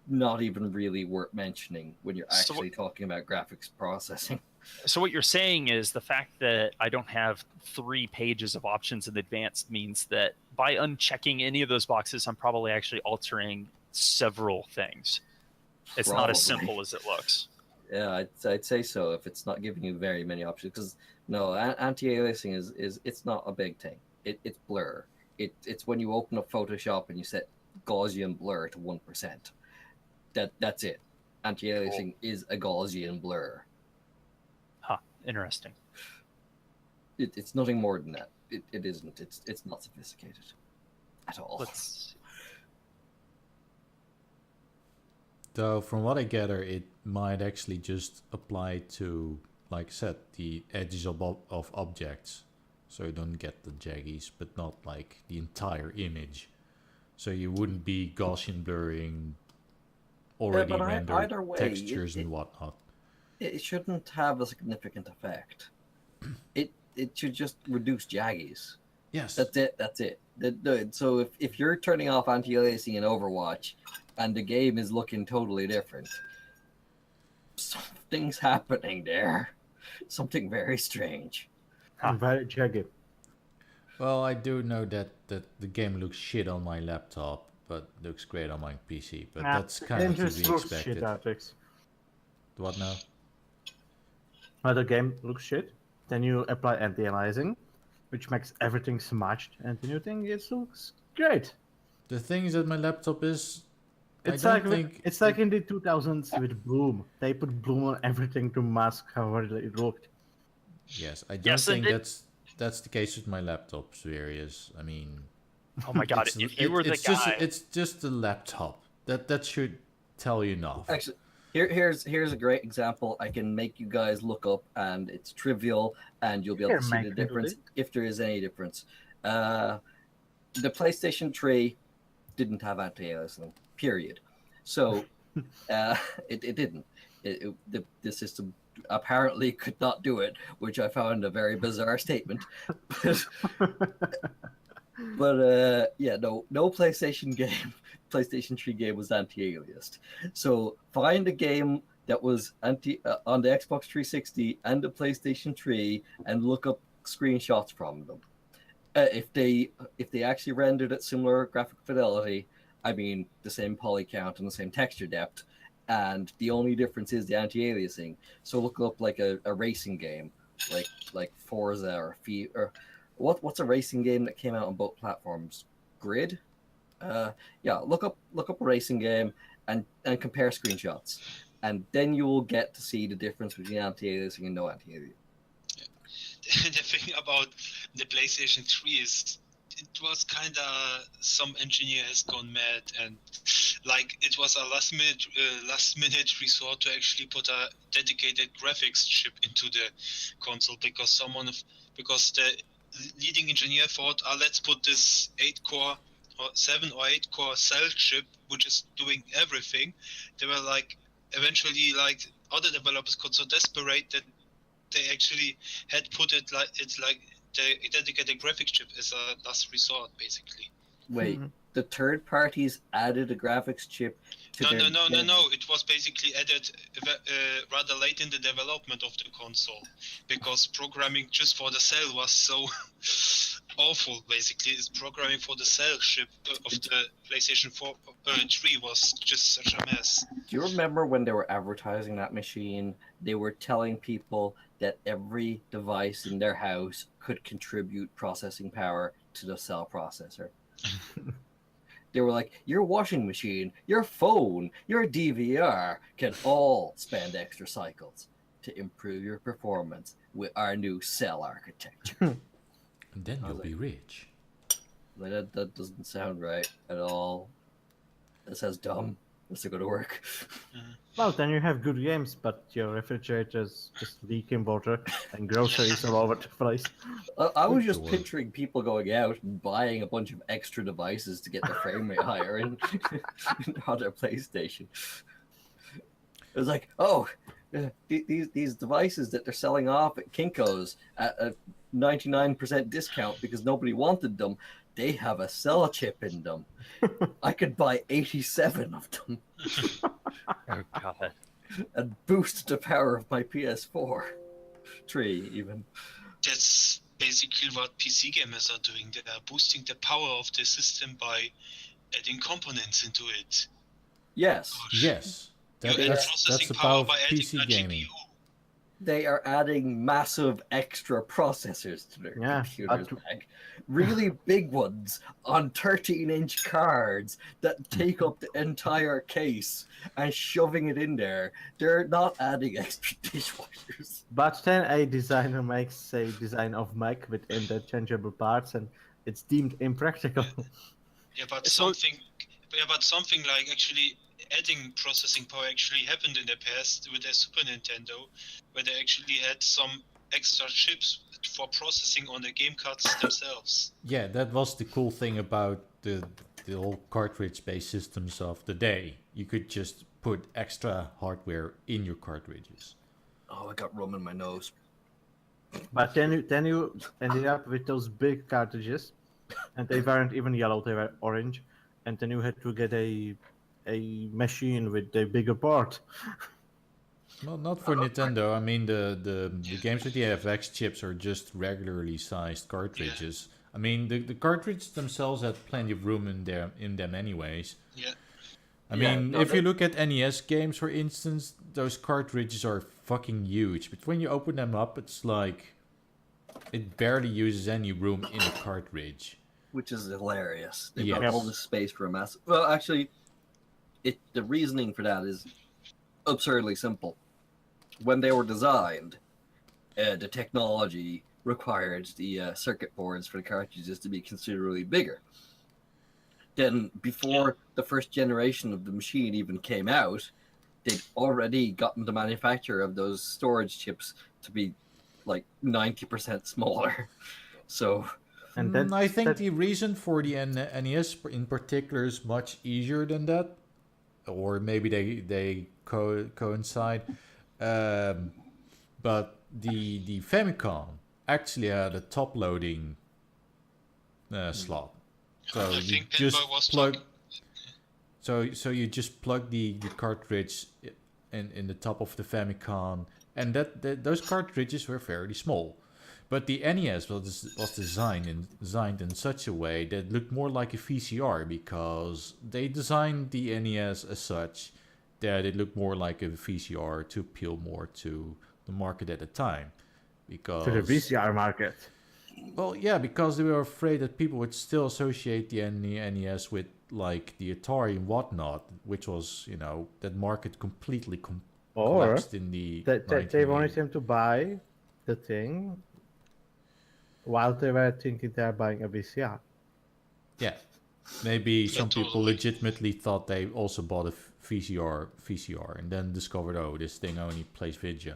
not even really worth mentioning when you're actually talking about graphics processing. So what you're saying is the fact that I don't have 3 pages of options in advanced means that by unchecking any of those boxes, I'm probably actually altering several things. It's not as simple as it looks. Yeah, I'd say so if it's not giving you very many options. Because no, anti-aliasing is it's not a big thing. It's blur. It's when you open up Photoshop and you set Gaussian blur to 1%. That's it. Anti-aliasing is a Gaussian blur. Interesting. It's nothing more than that. It isn't. It's not sophisticated at all. Though, from what I gather, it might actually just apply to, like I said, the edges of objects, so you don't get the jaggies, but not like the entire image. So you wouldn't be Gaussian blurring already rendered textures and whatnot. It shouldn't have a significant effect. It should just reduce jaggies. Yes. That's it. So if you're turning off anti-aliasing in Overwatch and the game is looking totally different, something's happening there. Something very strange. Very jaggy. Well, I do know that the game looks shit on my laptop, but looks great on my PC. But that's kind of to be expected. Shit, Artrix. What now? Well, the game looks shit. Then you apply anti-aliasing, which makes everything smudged, and the new thing looks great. The thing is that my laptop is. It's like in the 2000s with Bloom. They put Bloom on everything to mask how it looked. Yes, I don't think that's the case with my laptop, Xaverius. I mean. Oh my god! If you were the guy, it's just the laptop. That should tell you enough. Actually, here's a great example. I can make you guys look up, and it's trivial, and you'll be able to see the difference if there is any difference. The PlayStation 3 didn't have anti-aliasing, period. So it didn't. The system apparently could not do it, which I found a very bizarre statement. But no PlayStation 3 game was anti-aliased. So find a game that was on the Xbox 360 and the PlayStation 3 and look up screenshots from them. If they actually rendered at similar graphic fidelity, I mean the same poly count and the same texture depth, and the only difference is the anti-aliasing. So look up like a racing game, like Forza or FIFA. What's a racing game that came out on both platforms? Grid? look up a racing game and compare screenshots, and then you will get to see the difference between anti-aliasing and no anti-aliasing. The thing about the PlayStation 3 is it was kind of some engineer has gone mad, and like it was a last minute resort to actually put a dedicated graphics chip into the console because the leading engineer thought, let's put this 7 or 8 core cell chip which is doing everything. They were like eventually like other developers got so desperate that they actually had put it like the dedicated graphics chip as a last resort, basically. Wait, the third parties added a graphics chip to No. It was basically added rather late in the development of the console because programming just for the cell was so awful. Basically, it's programming for the cell chip of the PlayStation 3 was just such a mess. Do you remember when they were advertising that machine? They were telling people that every device in their house could contribute processing power to the cell processor. They were like, your washing machine, your phone, your DVR can all spend extra cycles to improve your performance with our new cell architecture. And then you'll be rich. But that doesn't sound right at all. That sounds dumb. Let's go to work. Well, then you have good games, but your refrigerator's just leaking water and groceries all over the place. I was just picturing people going out and buying a bunch of extra devices to get the frame rate higher on their PlayStation. It was like, these devices that they're selling off at Kinko's at a 99% discount because nobody wanted them, they have a cell chip in them. I could buy 87 of them. Oh god. And boost the power of my PS4. 3 even. That's basically what PC gamers are doing. They are boosting the power of the system by adding components into it. Yes. Gosh. Yes. That's the power of PC a gaming. GPU. They are adding massive extra processors to their computers, Meg. Really big ones on 13-inch cards that take up the entire case and shoving it in there. They're not adding extra dishwashers. But then a designer makes a design of Mac with interchangeable parts and it's deemed impractical. Yeah, but something like actually adding processing power actually happened in the past with the Super Nintendo, where they actually had some extra chips for processing on the game cards themselves. Yeah, that was the cool thing about the whole cartridge-based systems of the day. You could just put extra hardware in your cartridges. Oh, I got rum in my nose. But then you ended up with those big cartridges, and they weren't even yellow; they were orange. And then you had to get a machine with a bigger port. Well, not for Nintendo. I mean, the games with the FX chips are just regularly sized cartridges. Yeah. I mean, the cartridges themselves had plenty of room in them anyways. Yeah. I mean, if you look at NES games, for instance, those cartridges are fucking huge. But when you open them up, it's like it barely uses any room in the cartridge. Which is hilarious. They Yes. have all this space for a massive... Well, actually, the reasoning for that is absurdly simple. When they were designed, the technology required the circuit boards for the cartridges to be considerably bigger. Then, before the first generation of the machine even came out, they'd already gotten the manufacture of those storage chips to be like 90% smaller. So... And then I think the reason for the NES in particular is much easier than that. Or maybe they coincide. But the Famicom actually had a top-loading slot. So you just plug. So you just plug the cartridge in the top of the Famicom, and those cartridges were fairly small. But the NES was designed in such a way that it looked more like a VCR because they designed the NES as such that it looked more like a VCR to appeal more to the market at the time. Because to the VCR market. Well, yeah, because they were afraid that people would still associate the NES with like the Atari and whatnot, which was, that market completely Or collapsed in the they wanted 1980s. him to buy the thing while they were thinking they're buying a VCR. Yeah, maybe some totally. people legitimately thought they also bought a VCR and then discovered, oh, this thing only plays video.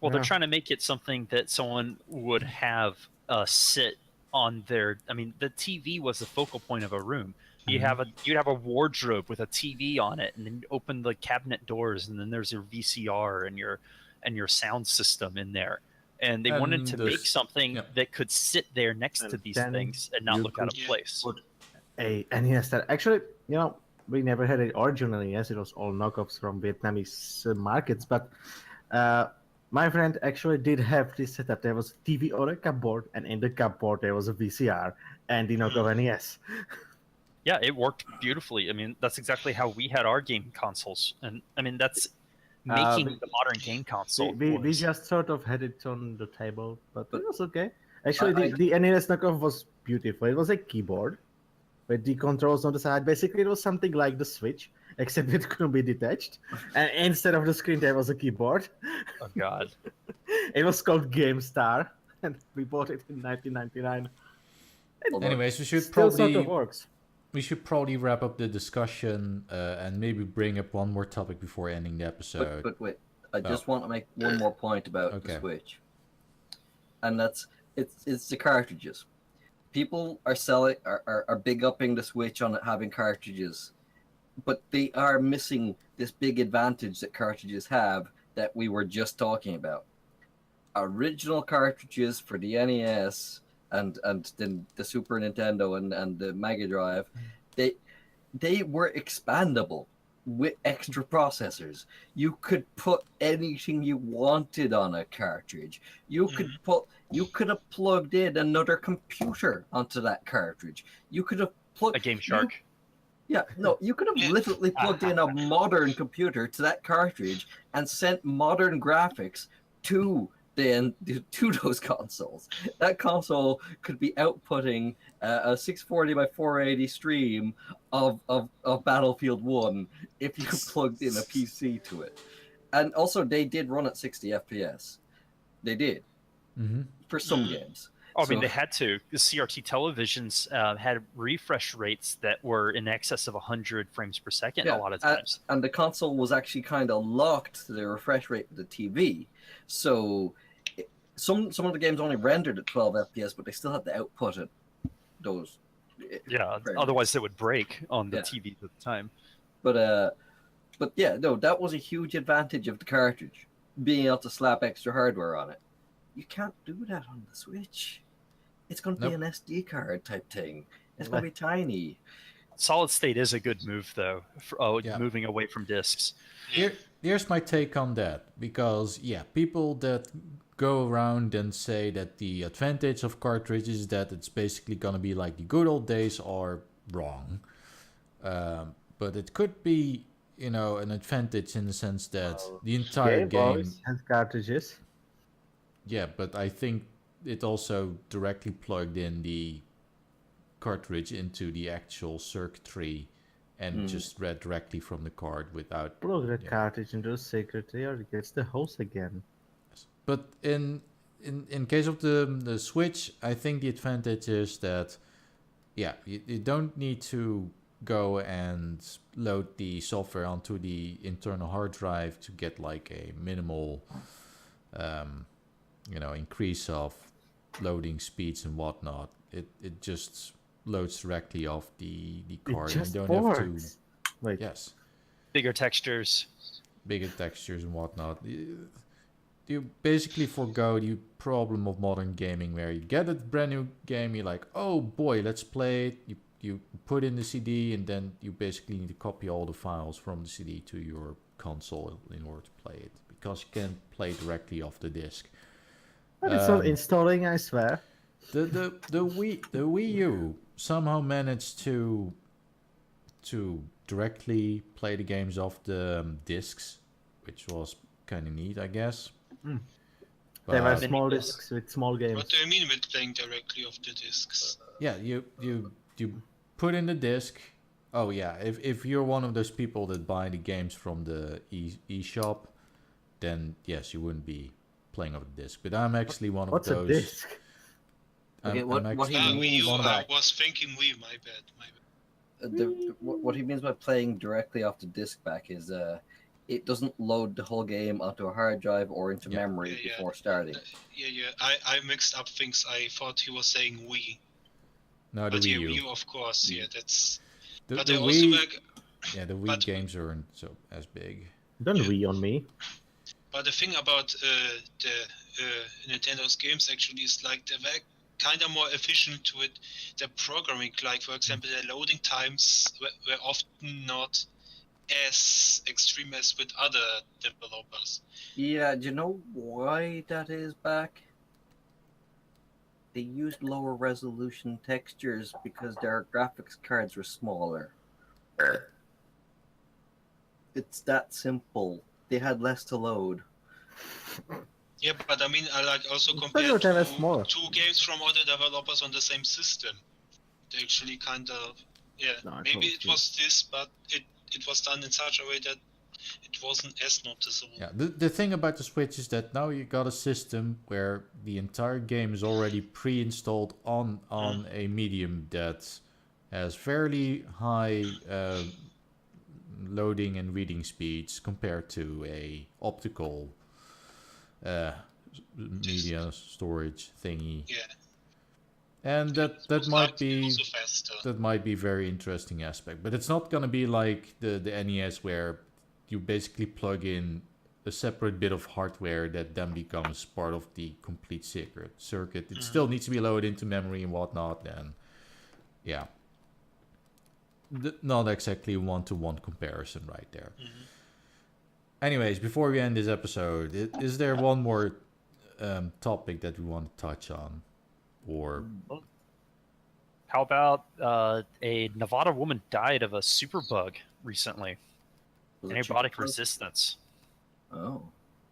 Well, Yeah. they're trying to make it something that someone would have sit on their. I mean, the TV was the focal point of a room. You'd have a wardrobe with a TV on it, and then you open the cabinet doors, and then there's your VCR and your sound system in there. And they wanted to make something that could sit there next to these things and not look out of place. A NES that actually, we never had an original NES. It was all knockoffs from Vietnamese markets. But my friend actually did have this setup. There was a TV on a cupboard, and in the cupboard there was a VCR and the knockoff NES. Yeah, it worked beautifully. I mean, that's exactly how we had our game consoles. And I mean, that's making the modern game console. We just sort of had it on the table, but it was okay. Actually, the NES knockoff was beautiful. It was a keyboard with the controls on the side. Basically, it was something like the Switch, except it couldn't be detached. And instead of the screen, there was a keyboard. Oh, God. It was called GameStar, and we bought it in 1999. Anyways, we should Still sort of works. We should probably wrap up the discussion and maybe bring up one more topic before ending the episode. But wait, I just want to make one more point about the Switch, and that's it's the cartridges. People are big upping the Switch on it having cartridges, but they are missing this big advantage that cartridges have that we were just talking about. Original cartridges for the NES. And then the Super Nintendo and the Mega Drive, they were expandable with extra processors. You could put anything you wanted on a cartridge. You could have plugged in another computer onto that cartridge. You could have plugged a Game Shark. You could have literally plugged in a modern computer to that cartridge and sent modern graphics to those consoles. That console could be outputting a 640 by 480 stream of Battlefield 1 if you plugged in a PC to it. And also, they did run at 60 FPS. They did. For some games. Oh, I mean, they had to. The CRT televisions had refresh rates that were in excess of 100 frames per second a lot of times. And the console was actually kind of locked to the refresh rate of the TV. So some of the games only rendered at 12 FPS, but they still had to output at those. Yeah, otherwise they would break on the TV at the time. But yeah, no, that was a huge advantage of the cartridge, being able to slap extra hardware on it. You can't do that on the Switch. It's going to be an SD card type thing. It's going to be tiny. Solid state is a good move, though, moving away from discs. Here's my take on that, because, people that go around and say that the advantage of cartridges is that it's basically going to be like the good old days are wrong. But it could be, an advantage in the sense that the entire game has cartridges. Yeah, but I think it also directly plugged in the cartridge into the actual circuitry and just read directly from the card without... Plug the cartridge into the circuitry or it gets the hose again. But in case of the Switch, I think the advantage is that, you don't need to go and load the software onto the internal hard drive to get like a minimal... increase of loading speeds and whatnot. It just loads directly off the card. You don't have to. Yes. Bigger textures and whatnot. You basically forgo the problem of modern gaming where you get a brand new game, you're like, oh boy, let's play it. You put in the CD and then you basically need to copy all the files from the CD to your console in order to play it, because you can't play directly off the disc. But it's not installing, I swear. The Wii U somehow managed to directly play the games off the discs, which was kind of neat, I guess. They were small discs with small games. What do you mean with playing directly off the discs? Yeah, you put in the disc, Oh yeah, if you're one of those people that buy the games from the eShop, then yes, you wouldn't be playing off the disc. But I'm actually one of What's those. a disc? Okay, what he Wii means U, by I was thinking Wii, my bad. what he means by playing directly off the disc back is it doesn't load the whole game onto a hard drive or into memory before starting. I mixed up things. I thought he was saying Wii. No, the But Wii yeah, U. Wii U, of course, yeah, that's... The but the they also Wii, like... the Wii but- games aren't so as big. Don't Yeah. Wii on me. But the thing about the Nintendo's games actually is like they were kind of more efficient to it. The programming, like for example, the loading times were often not as extreme as with other developers. Yeah, do you know why that is back? They used lower resolution textures because their graphics cards were smaller. It's that simple. They had less to load. Yeah, but I mean, I like also It's compared better to have to smaller. two games from other developers on the same system. They actually kind of, No, I maybe thought it so. was this, but it was done in such a way that it wasn't as noticeable. Yeah, the thing about the Switch is that now you got a system where the entire game is already pre-installed on a medium that has fairly high loading and reading speeds compared to a optical media storage thingy. Yeah. And It was might likely be also faster. that might be a very interesting aspect, but it's not gonna be like the NES where you basically plug in a separate bit of hardware that then becomes part of the complete circuit. It still needs to be loaded into memory and whatnot. And yeah, not exactly one-to-one comparison right there. Anyways, before we end this episode, is there one more topic that we want to touch on, or? How about a Nevada woman died of a superbug recently? Was it Antibiotic cheaper? resistance. Oh.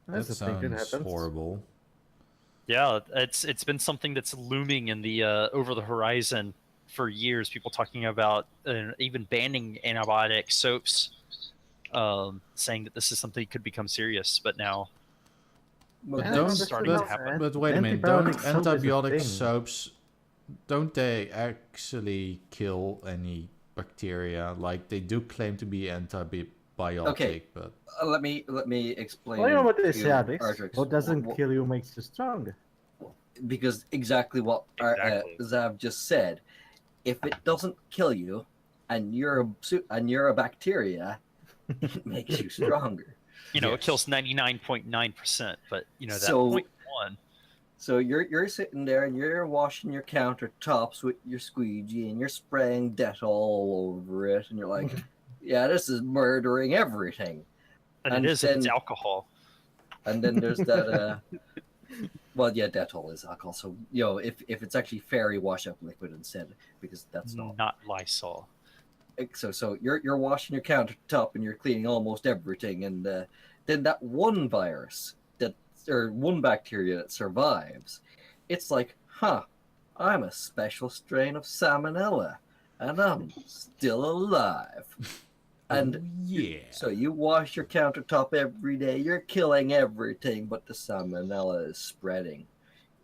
That That's a thing that sounds happens. horrible. Yeah, it's been something that's looming in the over the horizon for years. People talking about even banning antibiotic soaps, saying that this is something that could become serious. But now, Well, Yeah, Don't- that's starting to not happen. bad. But wait a minute, don't Antibiotic soap is a antibiotic thing. soaps, don't they actually kill any bacteria? Like they do claim to be antibiotic, Okay. but let me explain. Well, you know what they to say, Artrix? Artrix. What doesn't Wh- kill you makes you stronger. Because exactly what Exactly. Zav just said. If it doesn't kill you, and you're a bacteria, it makes you stronger. you know, Yes. it kills 99.9%, but you know that So- 0.1. So you're sitting there and you're washing your countertops with your squeegee and you're spraying Dettol all over it, and you're like, yeah, this is murdering everything. And and it is if it's then- alcohol. And then there's that. Well, yeah, Dettol is alcohol. So if it's actually fairy wash up liquid instead, because that's not. Lysol. So you're washing your countertop and you're cleaning almost everything, and then that one virus or one bacteria that survives, it's like, I'm a special strain of salmonella, and I'm still alive. And yeah. so you wash your countertop every day, you're killing everything, but the salmonella is spreading.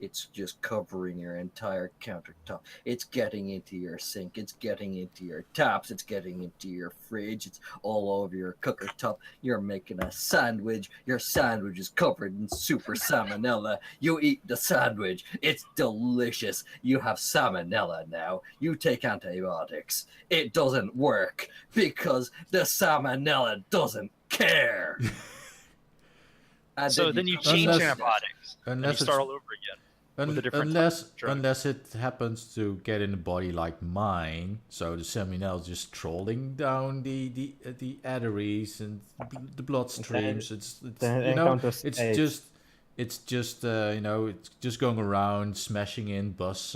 It's just covering your entire countertop. It's getting into your sink. It's getting into your taps. It's getting into your fridge. It's all over your cooker top. You're making a sandwich. Your sandwich is covered in super salmonella. You eat the sandwich. It's delicious. You have salmonella now. You take antibiotics. It doesn't work because the salmonella doesn't care. And So then you change Unless- antibiotics and you Unless start it's, all over again. with a different drug. unless it happens to get in the body like mine, so the salmonella is just trolling down the arteries and the bloodstreams. It's then it you know encounters it's AIDS. just it's just going around smashing in bus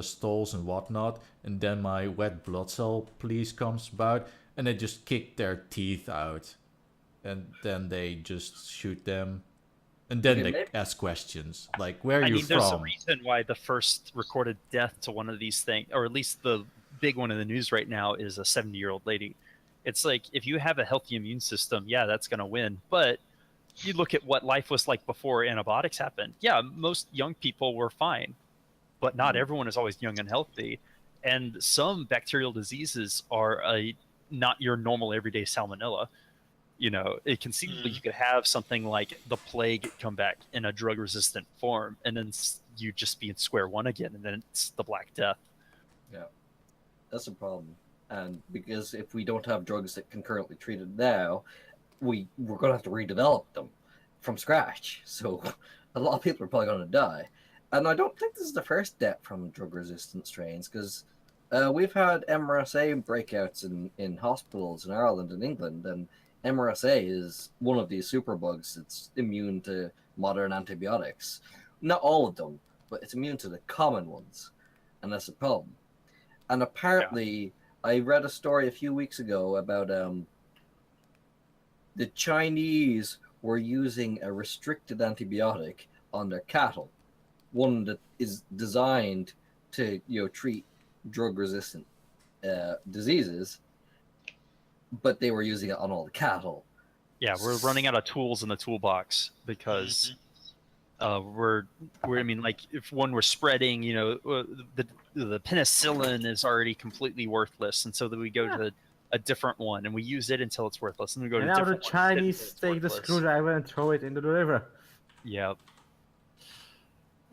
stalls and whatnot, and then my wet blood cell police comes about and they just kick their teeth out, and then they just shoot them. And then Okay, they maybe- ask questions like, "Where are I you mean, there's a from?" reason why the first recorded death to one of these things, or at least the big one in the news right now is a 70-year-old lady. It's like, if you have a healthy immune system, yeah, that's going to win. But you look at what life was like before antibiotics happened. Yeah, most young people were fine, but not everyone is always young and healthy. And some bacterial diseases are not your normal everyday salmonella. You know, it conceivably you could have something like the plague come back in a drug-resistant form, and then you just be in square one again, and then it's the Black Death. Yeah, that's a problem. And because if we don't have drugs that can currently treat it now, we're going to have to redevelop them from scratch. So a lot of people are probably going to die. And I don't think this is the first death from drug-resistant strains, because we've had MRSA breakouts in hospitals in Ireland and England, and MRSA is one of these superbugs that's immune to modern antibiotics. Not all of them, but it's immune to the common ones, and that's a problem. And apparently, I read a story a few weeks ago about the Chinese were using a restricted antibiotic on their cattle, one that is designed to treat drug-resistant diseases, but they were using it on all the cattle. Yeah, we're running out of tools in the toolbox because I mean, like, if one were spreading, the penicillin is already completely worthless, and so then we go to a different one and we use it until it's worthless, and we go to a different one. Now the Chinese take the screwdriver and throw it into the river. Yep.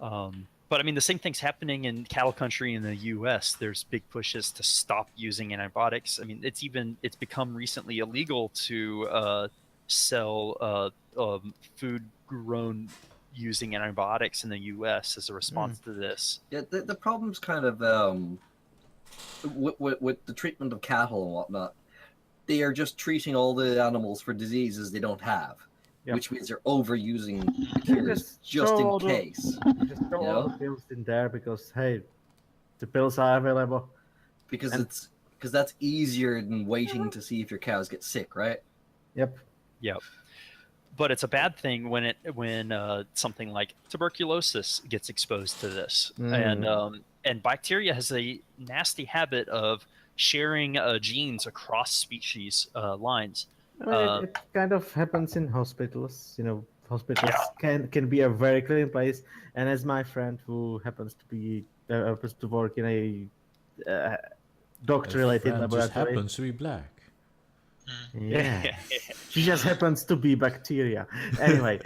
But I mean, the same thing's happening in cattle country in the U.S. There's big pushes to stop using antibiotics. I mean, it's become recently illegal to sell food grown using antibiotics in the U.S. as a response to this. Yeah, the problem's kind of with the treatment of cattle and whatnot. They are just treating all the animals for diseases they don't have. Yep. Which means they're overusing the cures just in case. Just throw all the pills in there because, hey, the pills are available. Because that's easier than waiting to see if your cows get sick, right? Yep. But it's a bad thing when something like tuberculosis gets exposed to this, and bacteria has a nasty habit of sharing genes across species lines. It kind of happens in hospitals. Hospitals can be a very clean place. And as my friend who happens to work in a doctor-related laboratory, just happens to be black. Yeah, she just happens to be bacteria. Anyway,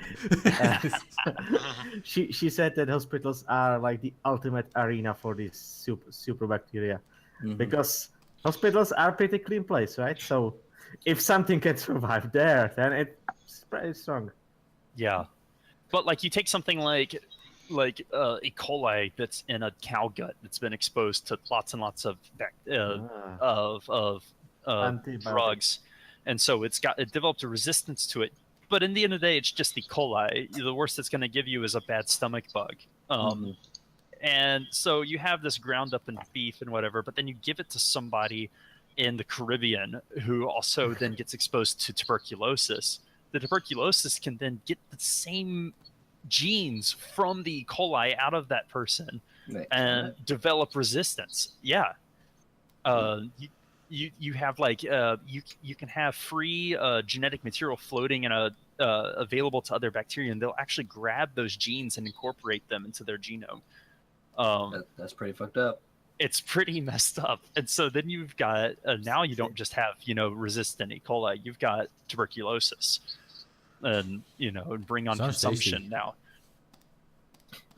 she said that hospitals are like the ultimate arena for these super bacteria, because hospitals are pretty clean place, right? So if something can survive there, then it's pretty strong. Yeah, but like you take something like E. coli that's in a cow gut that's been exposed to lots and lots of drugs, and so it developed a resistance to it. But in the end of the day, it's just E. coli. The worst it's going to give you is a bad stomach bug. And so you have this ground up in beef and whatever, but then you give it to somebody in the Caribbean who also then gets exposed to tuberculosis. The tuberculosis can then get the same genes from the E. coli out of that person and develop resistance. Yeah. You have like you can have free genetic material floating in available to other bacteria, and they'll actually grab those genes and incorporate them into their genome. That's pretty fucked up. It's pretty messed up. And so then you've got now you don't just have resistant E. coli, you've got tuberculosis, and and bring on consumption tasty. Now.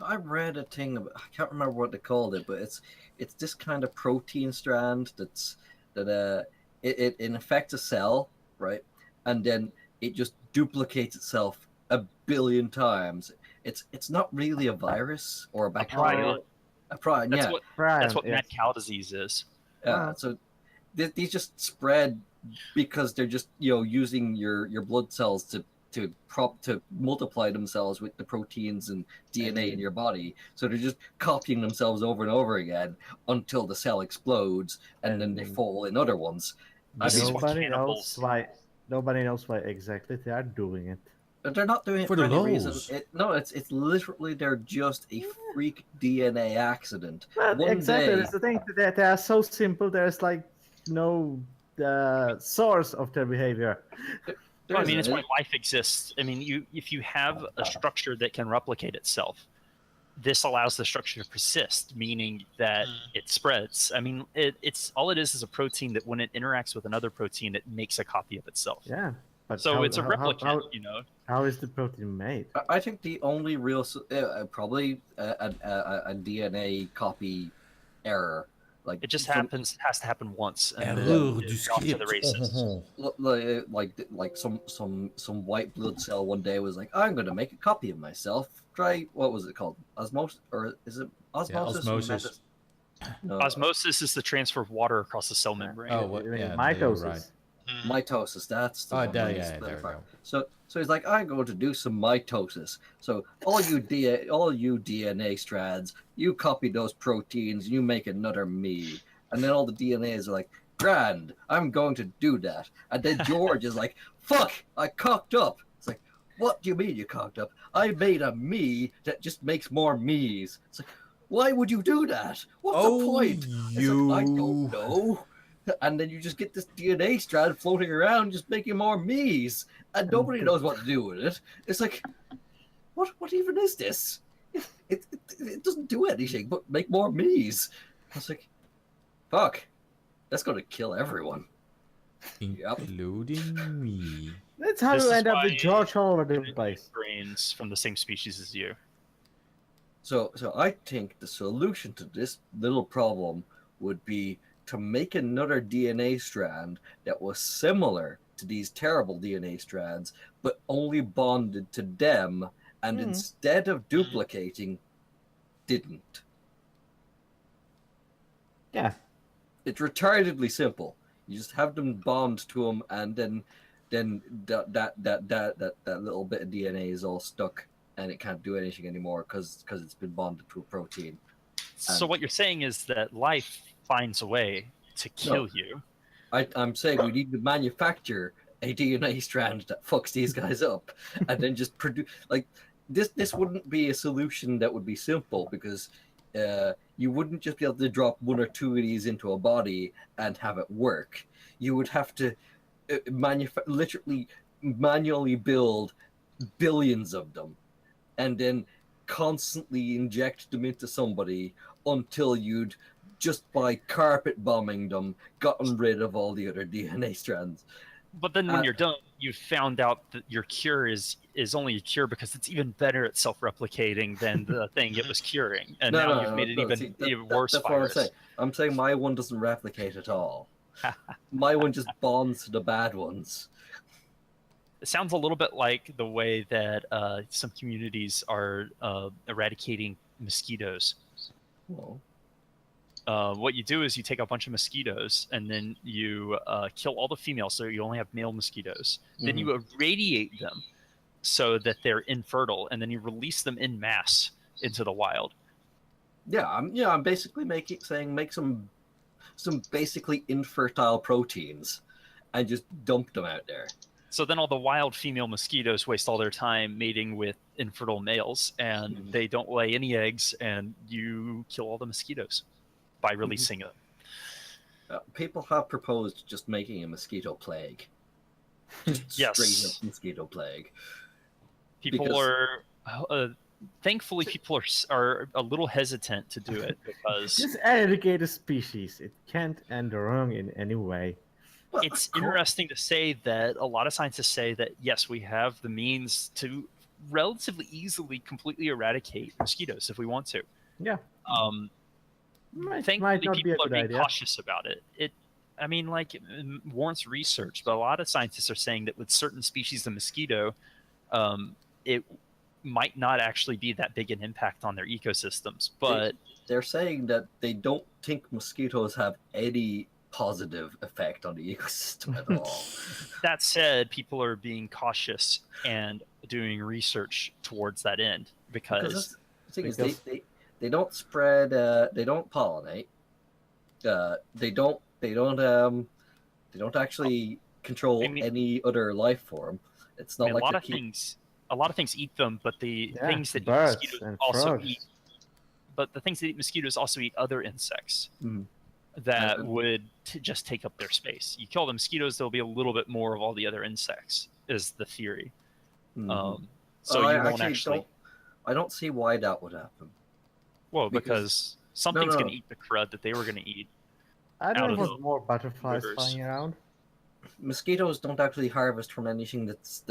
I read a thing about, I can't remember what they called it, but it's this kind of protein strand that it infects a cell, right, and then it just duplicates itself a billion times. It's not really a virus or a bacteria. A prion, that's yeah. That's what mad cow disease is. So these just spread because they're just using your blood cells to multiply themselves with the proteins and DNA in your body. So they're just copying themselves over and over again until the cell explodes, and then they fall in other ones. Nobody knows why exactly they are doing it. They're not doing it For for, the any reason. lols. It's literally they're just a freak DNA accident. Well, One exactly. day, That's the thing. That they are so simple. There's like no source of their behavior. Well, I mean, it's why life exists. I mean, if you have a structure that can replicate itself, this allows the structure to persist, meaning that it spreads. I mean, it's all it is a protein that when it interacts with another protein, it makes a copy of itself. Yeah. But So it's a replicant, you know. How is the protein made? I think the only real, probably a DNA copy error. Like It just has to happen once, and then Error it's du off to the script. races. like some white blood cell one day was like, I'm going to make a copy of myself. Try, what was it called? Osmosis, or is it osmosis? Yeah, osmosis. No, Osmosis is the transfer of water across the cell membrane. Oh, what? Yeah, Mitosis. you're right. mitosis. That's the one. there I you used there go. So he's like, I'm going to do some mitosis. So all you DNA strands, you copy those proteins, you make another me. And then all the DNAs are like, grand, I'm going to do that. And then George is like, fuck, I cocked up. It's like, what do you mean you cocked up? I made a me that just makes more me's. It's like, why would you do that? What's the point? It's like, I don't know. And then you just get this DNA strand floating around, just making more me's, and nobody knows what to do with it. It's like, what even is this? It doesn't do anything but make more me's. I was like, fuck, that's gonna kill everyone, Including me. That's how This you is end up why with George all over the place. Brains from the same species as you. So I think the solution to this little problem would be to make another DNA strand that was similar to these terrible DNA strands, but only bonded to them, and instead of duplicating, didn't. Yeah. It's retardedly simple. You just have them bond to them, and then that little bit of DNA is all stuck, and it can't do anything anymore because it's been bonded to a protein. So what you're saying is that life finds a way to kill you. I'm saying we need to manufacture a DNA strand that fucks these guys up, and then just produce like this. This wouldn't be a solution that would be simple because you wouldn't just be able to drop one or two of these into a body and have it work. You would have to literally manually build billions of them, and then constantly inject them into somebody until you'd, just by carpet bombing them, gotten rid of all the other DNA strands. But then when you're done, you found out that your cure is only a cure because it's even better at self-replicating than the thing it was curing. And now you've made it even worse virus. What I'm saying my one doesn't replicate at all. My one just bonds to the bad ones. It sounds a little bit like the way that some communities are eradicating mosquitoes. Well, what you do is you take a bunch of mosquitoes and then you kill all the females, so you only have male mosquitoes. Then you irradiate them so that they're infertile, and then you release them in mass into the wild. I'm basically make some basically infertile proteins and just dump them out there. So then all the wild female mosquitoes waste all their time mating with infertile males, and they don't lay any eggs, and you kill all the mosquitoes by releasing them. People have proposed just making a mosquito plague. Straight up mosquito plague. Thankfully, people are a little hesitant to do it because just eradicate a species. It can't end wrong in any way. Well, it's interesting to say that a lot of scientists say that yes, we have the means to relatively easily completely eradicate mosquitoes if we want to. Yeah. Thankfully, might not be a people are good being idea. cautious about it. It warrants research, but a lot of scientists are saying that with certain species of mosquito, it might not actually be that big an impact on their ecosystems. But they're saying that they don't think mosquitoes have any positive effect on the ecosystem at all. That said, people are being cautious and doing research towards that end because the thing is they don't spread, they don't pollinate, they don't actually control any other life form. It's not like a lot of things a lot of things eat them, but the Yeah, things that eat birds mosquitoes and also frogs. eat. But the things that eat mosquitoes also eat other insects Mm. that would just take up their space. You kill the mosquitoes, there'll be a little bit more of all the other insects, is the theory. Mhm. So I you won't actually. I don't see why that would happen. Well, because- because something's no. going to eat the crud that they were going to eat. I Out don't of want the more butterflies rivers. flying around. Mosquitoes don't actually harvest from anything that's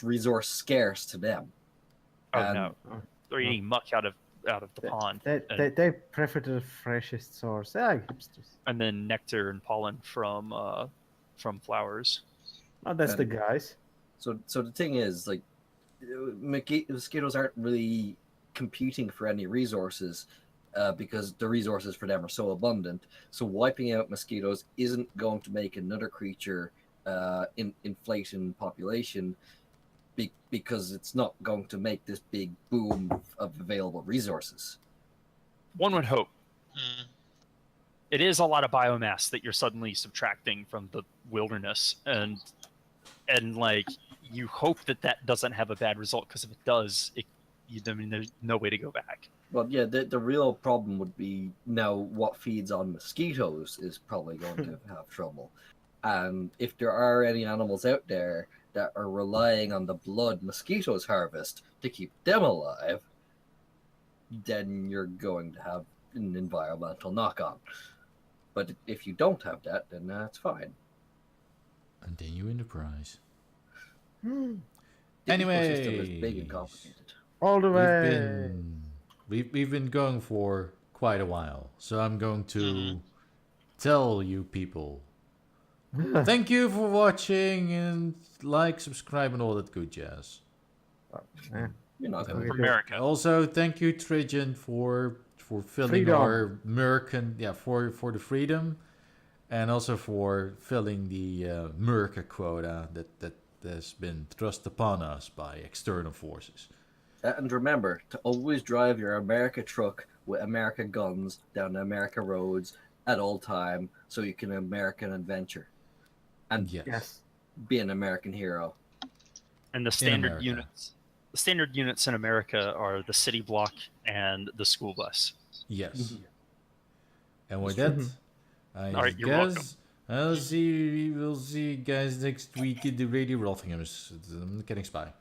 resource scarce to them. Oh And- no, they're eating muck out of the pond, They prefer the freshest source. They're like hipsters. and then nectar and pollen from flowers. Oh, that's the And- guys. So the thing is, like, mosquitoes aren't really competing for any resources because the resources for them are so abundant. So wiping out mosquitoes isn't going to make another creature inflate in population because it's not going to make this big boom of available resources. One would hope. Mm. It is a lot of biomass that you're suddenly subtracting from the wilderness, and like you hope that doesn't have a bad result, because if it does, I mean, there's no way to go back. Well, yeah, the real problem would be now what feeds on mosquitoes is probably going to have trouble. And if there are any animals out there that are relying on the blood mosquitoes harvest to keep them alive, then you're going to have an environmental knock-on. But if you don't have that, then that's fine. And then you win the prize. The ecosystem is big Anyways. and complicated. All the We've way. been we've been going for quite a while, so I'm going to tell you people. Thank you for watching, and like, subscribe, and all that good jazz. Yeah. You're not Okay. going For America. Also, thank you, Tridgeon, for filling Freedom. our Mercan, for the freedom, and also for filling the Merca quota that has been thrust upon us by external forces. And remember to always drive your America truck with America guns down the America roads at all time, so you can American adventure and Yes. be an American hero. And the standard America. units. The standard units in America are the city block and the school bus. Yes. And with That's that, true. I All right, you're welcome. guess we'll see you guys next week in the Radio Rothingham. I'm getting spy.